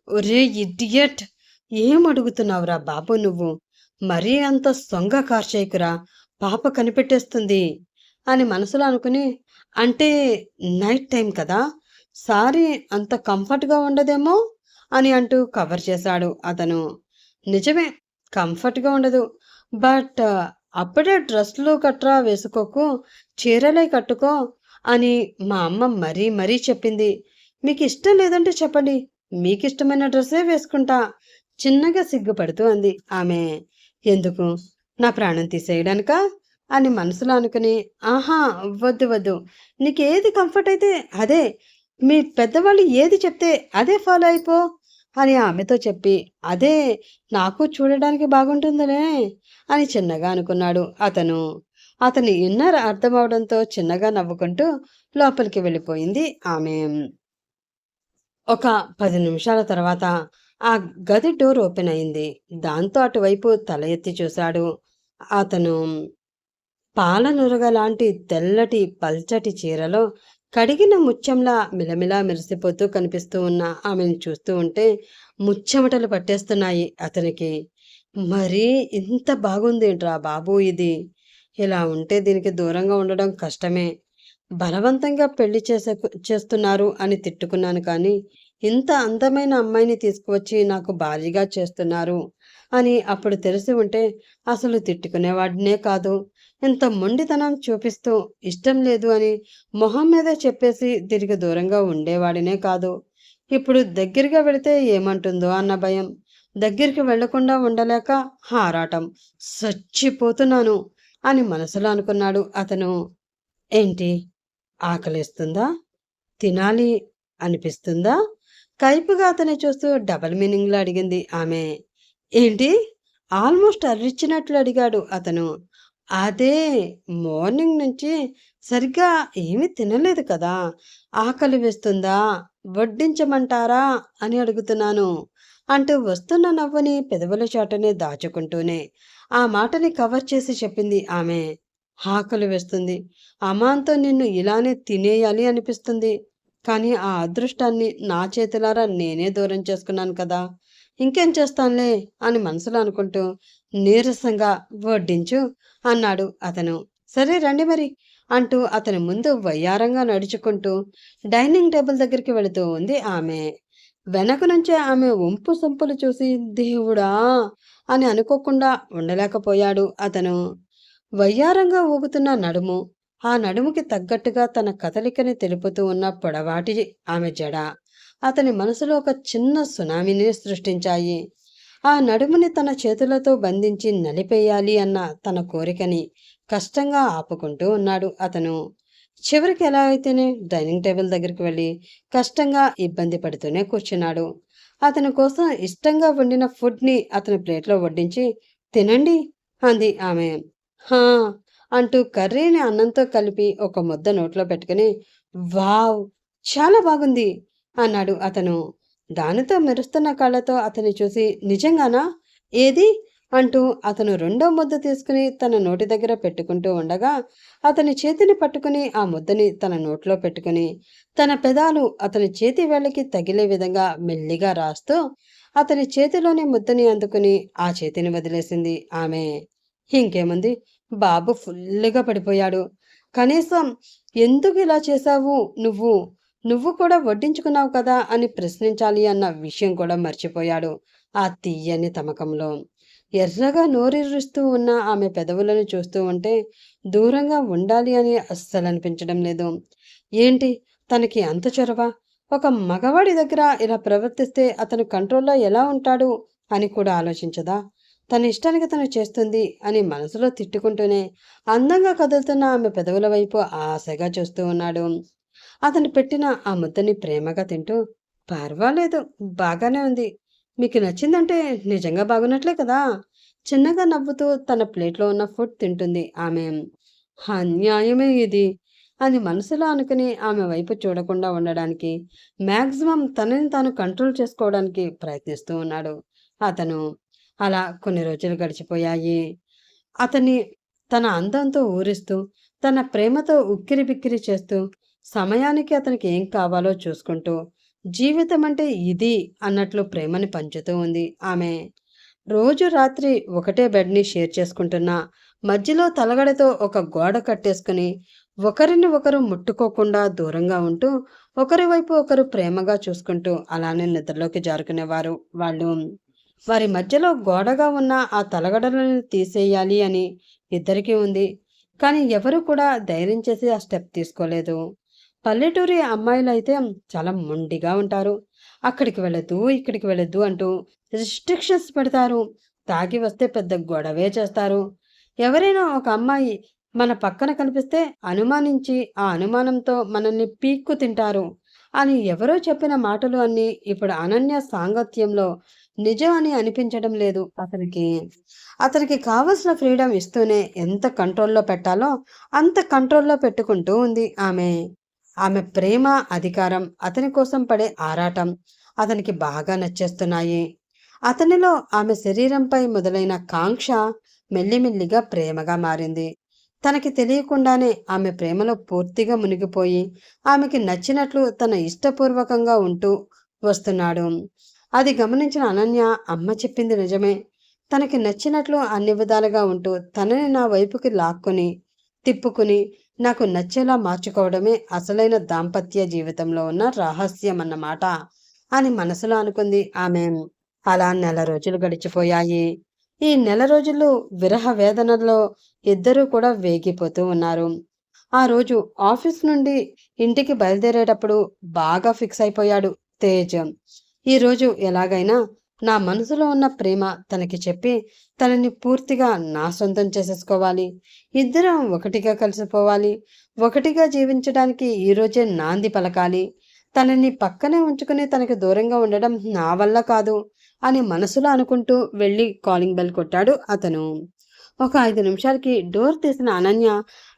ఒరే ఇడియట్, ఏం అడుగుతున్నావురా బాబు నువ్వు? మరీ అంత సొంగ కార్చేయకురా, పాప కనిపెట్టేస్తుంది అని మనసులో అనుకుని, అంటే నైట్ టైం కదా, సారీ అంత కంఫర్ట్గా ఉండదేమో అని అంటూ కవర్ చేశాడు అతను. నిజమే, కంఫర్ట్గా ఉండదు. బట్ అప్పుడే డ్రెస్లు గట్రా వేసుకోకు, చీరలే కట్టుకో అని మా అమ్మ మరీ మరీ చెప్పింది. మీకిష్టం లేదంటే చెప్పండి, మీకిష్టమైన డ్రెస్సే వేసుకుంటా చిన్నగా సిగ్గుపడుతూ అంది ఆమె. ఎందుకు, నా ప్రాణం తీసేయడానికా అని మనసులో అనుకుని, ఆహా వద్దు వద్దు, నీకేది కంఫర్ట్ అయితే అదే, మీ పెద్దవాళ్ళు ఏది చెప్తే అదే ఫాలో అయిపో అని ఆమెతో చెప్పి, అదే నాకు చూడడానికి బాగుంటుందనే అని చిన్నగా అనుకున్నాడు అతను. అతని ఇన్నర్ అర్థమవడంతో చిన్నగా నవ్వుకుంటూ లోపలికి వెళ్ళిపోయింది ఆమె. ఒక 10 నిమిషాల తర్వాత ఆ గది డోర్ ఓపెన్ అయింది. దాంతో అటువైపు తల ఎత్తి చూశాడు అతను. పాలనురగ లాంటి తెల్లటి పల్చటి చీరలో కడిగిన ముత్యంలా మిలమిలా మెరిసిపోతూ కనిపిస్తూ ఉన్న ఆమెను చూస్తూ ఉంటే ముచ్చెమటలు పట్టేస్తున్నాయి అతనికి. మరీ ఇంత బాగుందేంట్రా బాబూ ఇది! ఇలా ఉంటే దీనికి దూరంగా ఉండడం కష్టమే. బలవంతంగా పెళ్లి చేస్తున్నారు అని తిట్టుకున్నాను కానీ, ఇంత అందమైన అమ్మాయిని తీసుకువచ్చి నాకు భార్యగా చేస్తున్నారు అని అప్పుడు తెలిసి ఉంటే అసలు తిట్టుకునేవాడినే కాదు. ఇంత మొండితనం చూపిస్తూ ఇష్టం లేదు అని మొహం మీద చెప్పేసి తిరిగి దూరంగా ఉండేవాడినే కాదు. ఇప్పుడు దగ్గరగా వెళితే ఏమంటుందో అన్న భయం. దగ్గరికి వెళ్లకుండా ఉండలేక హారాటం. చచ్చిపోతున్నాను అని మనసులో అనుకున్నాడు అతను. ఏంటి, ఆకలేస్తుందా? తినాలి అనిపిస్తుందా? కైపుగా అతన్ని చూస్తూ డబల్ మీనింగ్‌లో అడిగింది ఆమె. ఏంటి? ఆల్మోస్ట్ అరిచినట్లు అడిగాడు అతను. అదే, మార్నింగ్ నుంచి సరిగ్గా ఏమీ తినలేదు కదా! ఆకలి వేస్తుందా? వడ్డించమంటారా అని అడుగుతున్నాను అంటూ వస్తున్న నవ్వుని పెదవుల చాటునే దాచుకుంటూనే ఆ మాటని కవర్ చేసి చెప్పింది ఆమె. ఆకలి వేస్తుంది. అమాంతో నిన్ను ఇలానే తినేయాలి అనిపిస్తుంది. కానీ ఆ అదృష్టాన్ని నా చేతులారా నేనే దూరం చేసుకున్నాను కదా! ఇంకేం చేస్తానులే అని మనసులో అనుకుంటూ నీరసంగా వడ్డించు అన్నాడు అతను. సరే రండి మరి అంటూ అతని ముందు వయ్యారంగా నడుచుకుంటూ డైనింగ్ టేబుల్ దగ్గరికి వెళుతూ ఉంది ఆమె. వెనక నుంచే ఆమె ఒంపు సొంపులు చూసి దేవుడా అని అనుకోకుండా ఉండలేకపోయాడు అతను. వయ్యారంగా ఊగుతున్న నడుము, ఆ నడుముకి తగ్గట్టుగా తన కదలికని తెలుపుతూ ఉన్న పొడవాటి ఆమె జడ అతని మనసులో ఒక చిన్న సునామీని సృష్టించాయి. ఆ నడుముని తన చేతులతో బంధించి నలిపేయాలి అన్న తన కోరికని కష్టంగా ఆపుకుంటూ ఉన్నాడు అతను. చివరికి ఎలా అయితేనే డైనింగ్ టేబుల్ దగ్గరికి వెళ్ళి కష్టంగా ఇబ్బంది పడుతూనే కూర్చున్నాడు. అతని కోసం ఇష్టంగా వండిన ఫుడ్ని అతని ప్లేట్లో వడ్డించి, తినండి అంది ఆమె. హా అంటూ కర్రీని అన్నంతో కలిపి ఒక ముద్ద నోట్లో పెట్టుకుని, వావ్, చాలా బాగుంది అన్నాడు అతను. దానితో మెరుస్తున్న కళ్ళతో అతన్ని చూసి, నిజంగానా? ఏది అంటూ అతను రెండో ముద్ద తీసుకుని తన నోటి దగ్గర పెట్టుకుంటూ ఉండగా అతని చేతిని పట్టుకుని ఆ ముద్దని తన నోట్లో పెట్టుకుని తన పెదాలు అతని చేతి వేళ్ళకి తగిలే విధంగా మెల్లిగా రాస్తూ అతని చేతిలోని ముద్దని అందుకుని ఆ చేతిని వదిలేసింది ఆమె. ఇంకేముంది, బాబు ఫుల్లుగా పడిపోయాడు. కనీసం ఎందుకు ఇలా చేశావు నువ్వు? నువ్వు కూడా వడ్డించుకున్నావు కదా అని ప్రశ్నించాలి అన్న విషయం కూడా మర్చిపోయాడు ఆ తీయని తమకంలో. ఎర్రగా నోరిరుస్తూ ఉన్న ఆమె పెదవులను చూస్తూ ఉంటే దూరంగా ఉండాలి అని అస్సలు అనిపించడం లేదు. ఏంటి, తనకి అంత చొరవ? ఒక మగవాడి దగ్గర ఇలా ప్రవర్తిస్తే అతను కంట్రోల్లో ఎలా ఉంటాడు అని కూడా ఆలోచించదా? తన ఇష్టానికి తను చేస్తుంది అని మనసులో తిట్టుకుంటూనే అందంగా కదులుతున్న ఆమె పెదవుల వైపు ఆశగా చూస్తూ ఉన్నాడు. అతను పెట్టిన ఆ ముద్దని ప్రేమగా తింటూ, పర్వాలేదు, బాగానే ఉంది. మీకు నచ్చిందంటే నిజంగా బాగున్నట్లే కదా! చిన్నగా నవ్వుతూ తన ప్లేట్‌లో ఉన్న ఫుడ్ తింటుంది ఆమె. అన్యాయమే ఇది అని మనసులో అనుకుని ఆమె వైపు చూడకుండా ఉండడానికి, మాక్సిమం తనని తాను కంట్రోల్ చేసుకోవడానికి ప్రయత్నిస్తూ ఉన్నాడు అతను. అలా కొన్ని రోజులు గడిచిపోయాయి. అతన్ని తన అందంతో ఊరిస్తూ, తన ప్రేమతో ఉక్కిరిబిక్కిరి చేస్తూ, సమయానికి అతనికి ఏం కావాలో చూసుకుంటూ, జీవితం అంటే ఇది అన్నట్లు ప్రేమని పంచుతూ ఉంది ఆమె. రోజు రాత్రి ఒకటే బెడ్‌ని షేర్ చేసుకుంటున్నా, మధ్యలో తలగడతో ఒక గోడ కట్టేసుకుని, ఒకరిని ఒకరు ముట్టుకోకుండా దూరంగా ఉంటూ, ఒకరి వైపు ఒకరు ప్రేమగా చూసుకుంటూ, అలానే నిద్రలోకి జారుకునేవారు వాళ్ళు. వారి మధ్యలో గోడగా ఉన్న ఆ తలగడలను తీసేయాలి అని ఇద్దరికీ ఉంది. కానీ ఎవరు కూడా ధైర్యం చేసి ఆ స్టెప్ తీసుకోలేదు. పల్లెటూరి అమ్మాయిలైతే చాలా మొండిగా ఉంటారు. అక్కడికి వెళ్ళొద్దు, ఇక్కడికి వెళ్ళొద్దు అంటూ రిస్ట్రిక్షన్స్ పెడతారు. తాగి వస్తే పెద్ద గొడవే చేస్తారు. ఎవరైనా ఒక అమ్మాయి మన పక్కన కనిపిస్తే అనుమానించి, ఆ అనుమానంతో మనల్ని పీక్కు తింటారు అని ఎవరో చెప్పిన మాటలు అన్నీ ఇప్పుడు అనన్య సాంగత్యంలో నిజం అని అనిపించడం లేదు అతనికి. అతనికి కావలసిన ఫ్రీడమ్ ఇస్తూనే ఎంత కంట్రోల్‌లో పెట్టాలో అంత కంట్రోల్‌లో పెట్టుకుంటూ ఉంది ఆమె. ఆమె ప్రేమ, అధికారం, అతని కోసం పడే ఆరాటం అతనికి బాగా నచ్చేస్తున్నాయి. అతనిలో ఆమె శరీరంపై మొదలైన కాంక్ష మెల్లిమెల్లిగా ప్రేమగా మారింది. తనకి తెలియకుండానే ఆమె ప్రేమలో పూర్తిగా మునిగిపోయి, ఆమెకి నచ్చినట్లు తన ఇష్టపూర్వకంగా ఉంటూ వస్తున్నాడు. అది గమనించిన అనన్య, అమ్మ చెప్పింది నిజమే. తనకి నచ్చినట్లు అన్ని విధాలుగా ఉంటూ, తనని నా వైపుకి లాక్కొని, తిప్పుకుని, నాకు నచ్చేలా మార్చుకోవడమే అసలైన దాంపత్య జీవితంలో ఉన్న రహస్యమన్నమాట అని మనసులో అనుకుంది ఆమె. అలా నెల రోజులు గడిచిపోయాయి. ఈ నెల రోజులు విరహ వేదనలో ఇద్దరూ కూడా వేగిపోతూ ఉన్నారు. ఆ రోజు ఆఫీస్ నుండి ఇంటికి బయలుదేరేటప్పుడు బాగా ఫిక్స్ అయిపోయాడు తేజ్. ఈరోజు ఎలాగైనా నా మనసులో ఉన్న ప్రేమ తనకి చెప్పి తనని పూర్తిగా నా సొంతం చేసేసుకోవాలి. ఇద్దరం ఒకటిగా కలిసిపోవాలి. ఒకటిగా జీవించడానికి ఈరోజే నాంది పలకాలి. తనని పక్కనే ఉంచుకుని తనకి దూరంగా ఉండడం నా వల్ల కాదు అని మనసులో అనుకుంటూ వెళ్ళి కాలింగ్ బెల్ కొట్టాడు అతను. ఒక 5 నిమిషాలకి డోర్ తీసిన అనన్య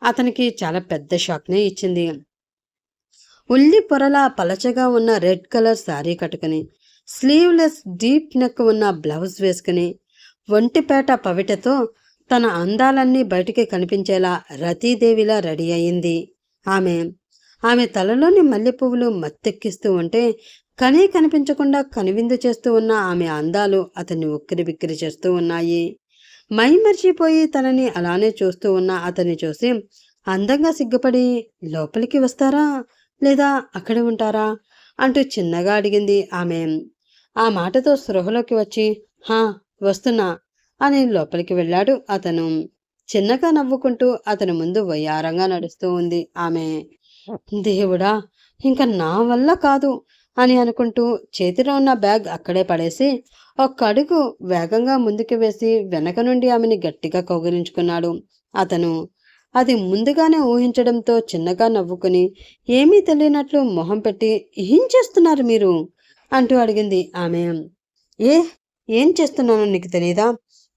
అతనికి చాలా పెద్ద షాక్‌నే ఇచ్చింది. ఉల్లి పొరలా పలచగా ఉన్న రెడ్ కలర్ శారీ కట్టుకుని, స్లీవ్లెస్ డీప్ నెక్ ఉన్న బ్లౌజ్ వేసుకుని, ఒంటిపేట పవిటతో తన అందాలన్నీ బయటికి కనిపించేలా రతీదేవిలా రెడీ అయింది ఆమె. ఆమె తలలోని మల్లెపువ్వులు మత్తెక్కిస్తూ ఉంటే, కనీ కనిపించకుండా కనువిందు చేస్తూ ఉన్న ఆమె అందాలు అతన్ని ఉక్కిరిబిక్కిరి చేస్తూ ఉన్నాయి. మైమరిచిపోయి తనని అలానే చూస్తూ ఉన్న అతన్ని చూసి అందంగా సిగ్గుపడి, లోపలికి వస్తారా లేదా అక్కడే ఉంటారా అంటూ చిన్నగా అడిగింది ఆమె. ఆ మాటతో స్పృహలోకి వచ్చి, హా, వస్తున్నా అని లోపలికి వెళ్ళాడు అతను. చిన్నగా నవ్వుకుంటూ అతని ముందు వయ్యారంగా నడుస్తూ ఉంది ఆమె. దేవుడా, ఇంక నా వల్ల కాదు అని అనుకుంటూ చేతిలో ఉన్న బ్యాగ్ అక్కడే పడేసి ఒక్క అడుగు వేగంగా ముందుకు వేసి వెనక నుండి ఆమెని గట్టిగా కౌగిలించుకున్నాడు అతను. అది ముందుగానే ఊహించడంతో చిన్నగా నవ్వుకుని, ఏమీ తెలియనట్లు మొహం పెట్టి, ఏం చేస్తున్నారు మీరు అంటూ అడిగింది ఆమె. ఏ ఏం చేస్తున్నానో నీకు తెలియదా?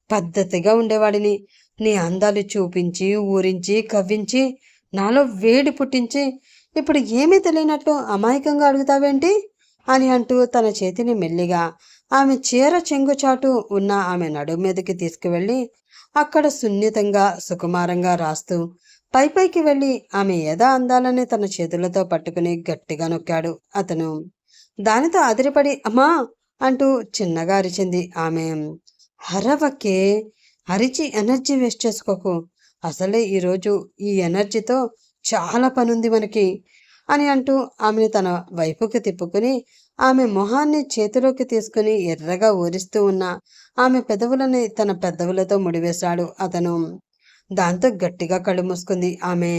పద్ధతిగా ఉండేవాడిని. నీ అందాలు చూపించి, ఊరించి, కవ్వించి, నాలో వేడి పుట్టించి, ఇప్పుడు ఏమీ తెలియనట్లు అమాయకంగా అడుగుతావేంటి అని అంటూ తన చేతిని మెల్లిగా ఆమె చీర చెంగుచాటు ఉన్న ఆమె నడుము మీదకి తీసుకువెళ్ళి అక్కడ సున్నితంగా సుకుమారంగా రాస్తూ పైపైకి వెళ్ళి ఆమె ఎద అందాలని తన చేతులతో పట్టుకుని గట్టిగా నొక్కాడు అతను. దానితో అదిరిపడి అమ్మా అంటూ చిన్నగా అరిచింది ఆమె. అరవకే, అరిచి ఎనర్జీ వేస్ట్ చేసుకోకు. అసలే ఈరోజు ఈ ఎనర్జీతో చాలా పనుంది మనకి అని అంటూ ఆమెను తన వైపుకి తిప్పుకుని ఆమె మొహాన్ని చేతిలోకి తీసుకుని ఎర్రగా ఊరిస్తూ ఉన్న ఆమె పెదవులని తన పెదవులతో ముడివేశాడు అతను. దాంతో గట్టిగా కళ్ళు మూసుకుంది ఆమె.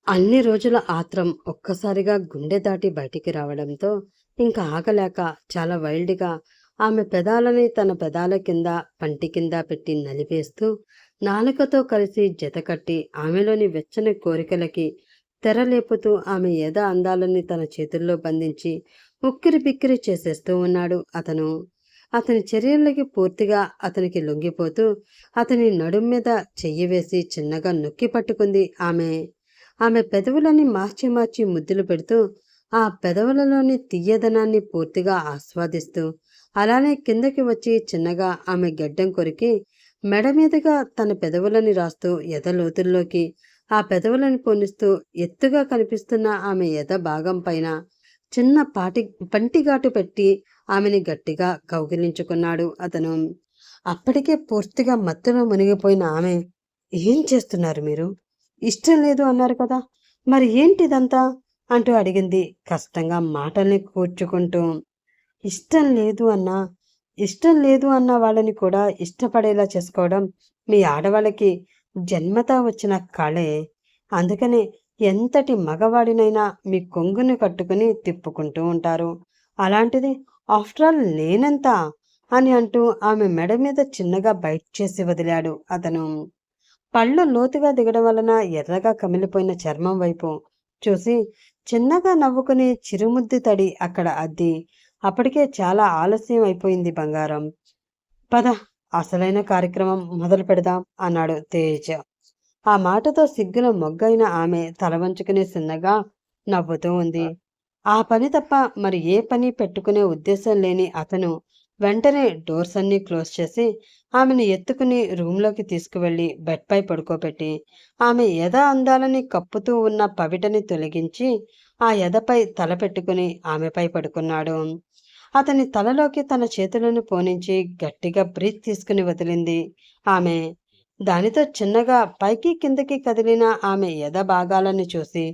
అన్ని రోజుల ఆత్రం ఒక్కసారిగా గుండె దాటి బయటికి రావడంతో ఇంకా ఆగలేక చాలా వైల్డ్గా ఆమె పెదాలని తన పెదాల కింద పంటి కింద పెట్టి నలిపేస్తూ నాలుకతో కలిసి జతకట్టి ఆమెలోని వెచ్చని కోరికలకి తెరలేపుతూ ఆమె ఎద అందాలని తన చేతుల్లో బంధించి ఉక్కిరి బిక్కిరి చేసేస్తూ ఉన్నాడు అతను. అతని చర్యలకి పూర్తిగా అతనికి లొంగిపోతూ అతని నడుం మీద చెయ్యి వేసి చిన్నగా నొక్కి పట్టుకుంది ఆమె. ఆమె పెదవులని మార్చి మార్చి ముద్దులు పెడుతూ ఆ పెదవులలోని తీయదనాన్ని పూర్తిగా ఆస్వాదిస్తూ అలానే కిందకి వచ్చి చిన్నగా ఆమె గెడ్డం కొరికి మెడ మీదుగా తన పెదవులని రాస్తూ ఎదలోతుల్లోకి ఆ పెదవులను పోనిస్తూ ఎత్తుగా కనిపిస్తున్న ఆమె ఎద భాగం పైన చిన్న పంటిగాటు పెట్టి ఆమెని గట్టిగా కౌగిలించుకున్నాడు అతను. అప్పటికే పూర్తిగా మత్తులో మునిగిపోయిన ఆమె, ఏం చేస్తున్నారు మీరు? ఇష్టం లేదు అన్నారు కదా, మరి ఏంటిదంతా అంటూ అడిగింది కష్టంగా మాటల్ని కూర్చుకుంటూ. ఇష్టం లేదు అన్నా, ఇష్టం లేదు అన్న వాళ్ళని కూడా ఇష్టపడేలా చేసుకోవడం మీ ఆడవాళ్ళకి జన్మతా వచ్చిన కళే. అందుకనే ఎంతటి మగవాడినైనా మీ కొంగుని కట్టుకుని తిప్పుకుంటూ ఉంటారు. అలాంటిది ఆఫ్టర్ ఆల్ నేనెంత అని అంటూ ఆమె మెడ మీద చిన్నగా బైట్ చేసి వదిలాడు అతను. పళ్ళు లోతుగా దిగడం వలన ఎర్రగా కమిలిపోయిన చర్మం వైపు చూసి చిన్నగా నవ్వుకుని చిరుముద్దు తడి అక్కడ అద్ది, అప్పటికే చాలా ఆలస్యం అయిపోయింది బంగారం. పద, అసలైన కార్యక్రమం మొదలు పెడదాం అన్నాడు తేజ్. ఆ మాటతో సిగ్గుల మొగ్గైన ఆమె తల వంచుకుని చిన్నగా నవ్వుతూ ఉంది. ఆ పని తప్ప మరి ఏ పని పెట్టుకునే ఉద్దేశం లేని అతను వెంటనే డోర్స్ అన్నీ క్లోజ్ చేసి ఆమెను ఎత్తుకుని రూంలోకి తీసుకువెళ్ళి బెడ్పై పడుకోబెట్టి ఆమె ఎద అందాలని కప్పుతూ ఉన్న పవిటని తొలగించి ఆ ఎదపై తల పెట్టుకుని ఆమెపై పడుకున్నాడు. అతని తలలోకి తన చేతులను పోనించి గట్టిగా బ్రీత్ తీసుకుని వదిలింది ఆమె. దానితో చిన్నగా పైకి కిందకి కదిలిన ఆమె ఎద భాగాలని చూసి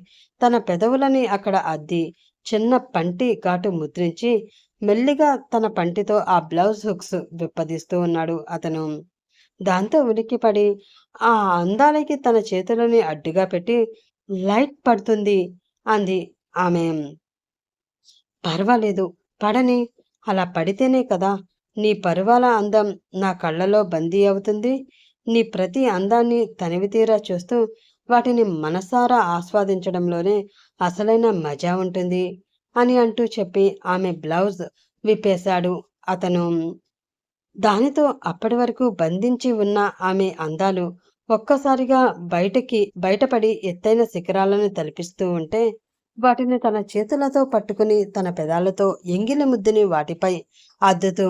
తన పెదవులని అక్కడ అద్ది చిన్న పంటి ఘాటు ముద్రించి మెల్లిగా తన పంటితో ఆ బ్లౌజ్ హుక్స్ విప్పదీస్తూ ఉన్నాడు అతను. దాంతో ఉలిక్కిపడి ఆ అందాలకి తన చేతులని అడ్డుగా పెట్టి లైట్ పడుతుంది అంది ఆమె. పర్వాలేదు, పడని. అలా పడితేనే కదా నీ పరువాల అందం నా కళ్ళలో బందీ అవుతుంది. నీ ప్రతి అందాన్ని తనివితీరా చూస్తూ వాటిని మనసారా ఆస్వాదించడంలోనే అసలైన మజా ఉంటుంది అని అంటూ చెప్పి ఆమె బ్లౌజ్ విప్పేశాడు అతను. దానితో అప్పటి వరకు బంధించి ఉన్న ఆమె అందాలు ఒక్కసారిగా బయటపడి ఎత్తైన శిఖరాలను తలపిస్తూ ఉంటే వాటిని తన చేతులతో పట్టుకుని తన పెదాలతో ఎంగిలి ముద్దుని వాటిపై అద్దుతూ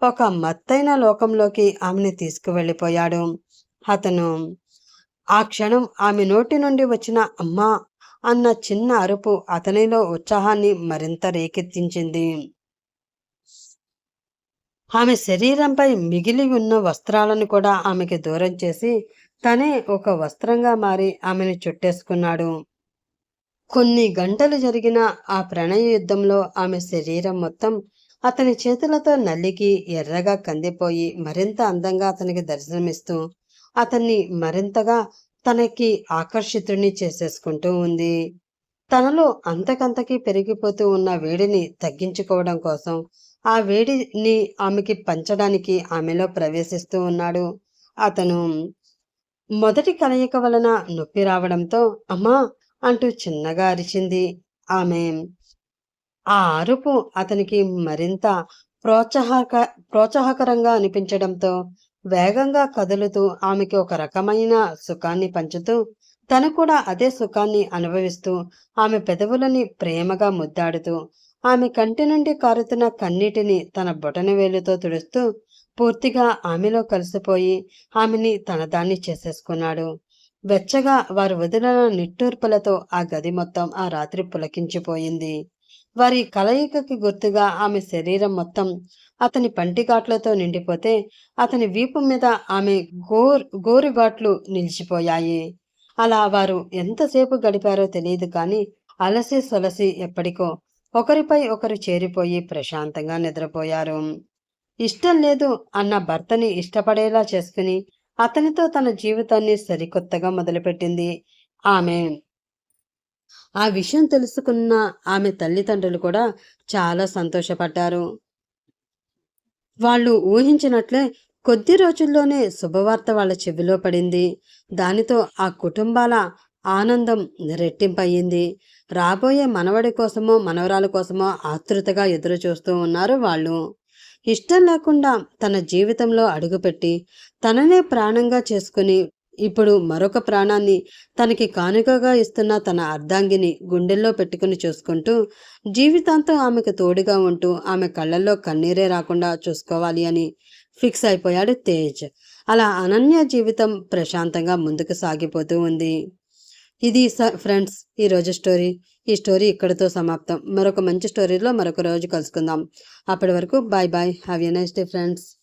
ఒక మత్తైన లోకంలోకి ఆమెను తీసుకువెళ్ళిపోయాడు అతను. ఆ క్షణం ఆమె నోటి నుండి వచ్చిన అమ్మా అన్న చిన్న అరుపు అతనిలో ఉత్సాహాన్ని మరింత రేకెత్తించింది. ఆమె శరీరంపై మిగిలి ఉన్న వస్త్రాలను కూడా ఆమెకి దూరం చేసి తనే ఒక వస్త్రంగా మారి ఆమెను చుట్టేసుకున్నాడు. కొన్ని గంటలు జరిగిన ఆ ప్రణయ యుద్ధంలో ఆమె శరీరం మొత్తం అతని చేతులతో నల్లికి ఎర్రగా కందిపోయి మరింత అందంగా అతనికి దర్శనమిస్తూ అతన్ని మరింతగా తనకి ఆకర్షితుడిని చేసేసుకుంటూ ఉంది. తనలో అంతకంతకీ పెరిగిపోతూ ఉన్న వేడిని తగ్గించుకోవడం కోసం ఆ వేడిని ఆమెకి పంచడానికి ఆమెలో ప్రవేశిస్తూ ఉన్నాడు అతను. మొదటి కలయిక వలన నొప్పి రావడంతో అమ్మా అంటూ చిన్నగా అరిచింది ఆమె. ఆ అరుపు అతనికి మరింత ప్రోత్సాహకరంగా అనిపించడంతో వేగంగా కదులుతూ ఆమెకి ఒక రకమైన సుఖాన్ని పంచుతూ తను కూడా అదే సుఖాన్ని అనుభవిస్తూ ఆమె పెదవులని ప్రేమగా ముద్దాడుతూ ఆమె కంటి నుండి కారుతున్న కన్నీటిని తన బొటన వేలుతో తుడుస్తూ పూర్తిగా ఆమెలో కలిసిపోయి ఆమెని తన దాన్ని చేసేసుకున్నాడు. వెచ్చగా వారు వదిలిన నిట్టూర్పులతో ఆ గది మొత్తం ఆ రాత్రి పులకించిపోయింది. వారి కలయికకి గుర్తుగా ఆమె శరీరం మొత్తం అతని పంటిఘాట్లతో నిండిపోతే అతని వీపు మీద ఆమె గోరుఘాట్లు నిలిచిపోయాయి. అలా వారు ఎంతసేపు గడిపారో తెలియదు కానీ అలసి సొలసి ఎప్పటికో ఒకరిపై ఒకరు చేరిపోయి ప్రశాంతంగా నిద్రపోయారు. ఇష్టం లేదు అన్న భర్తని ఇష్టపడేలా చేసుకుని అతనితో తన జీవితాన్ని సరికొత్తగా మొదలుపెట్టింది ఆమె. ఆ విషయం తెలుసుకున్న ఆమె తల్లిదండ్రులు కూడా చాలా సంతోషపడ్డారు. వాళ్ళు ఊహించినట్లే కొద్ది రోజుల్లోనే శుభవార్త వాళ్ళ చెవిలో పడింది. దానితో ఆ కుటుంబాల ఆనందం రెట్టింపయ్యింది. రాబోయే మనవడి కోసమో, మనవరాల కోసమో ఆతృతగా ఎదురు చూస్తూ ఉన్నారు వాళ్ళు. ఇష్టం లేకుండా తన జీవితంలో అడుగుపెట్టి, తననే ప్రాణంగా చేసుకుని, ఇప్పుడు మరొక ప్రాణాన్ని తనకి కానుకగా ఇస్తున్న తన అర్ధాంగిని గుండెల్లో పెట్టుకుని చూసుకుంటూ, జీవితాంతం ఆమెకు తోడుగా ఉంటూ, ఆమె కళ్ళల్లో కన్నీరే రాకుండా చూసుకోవాలి అని ఫిక్స్ అయిపోయాడు తేజ్. అలా అనన్య జీవితం ప్రశాంతంగా ముందుకు సాగిపోతూ ఉంది. ఇది ఫ్రెండ్స్ ఈరోజు స్టోరీ. ఈ స్టోరీ ఇక్కడితో సమాప్తం. మరొక మంచి స్టోరీలో మరొక రోజు కలుసుకుందాం. అప్పటి వరకు bye bye. Have a nice day friends.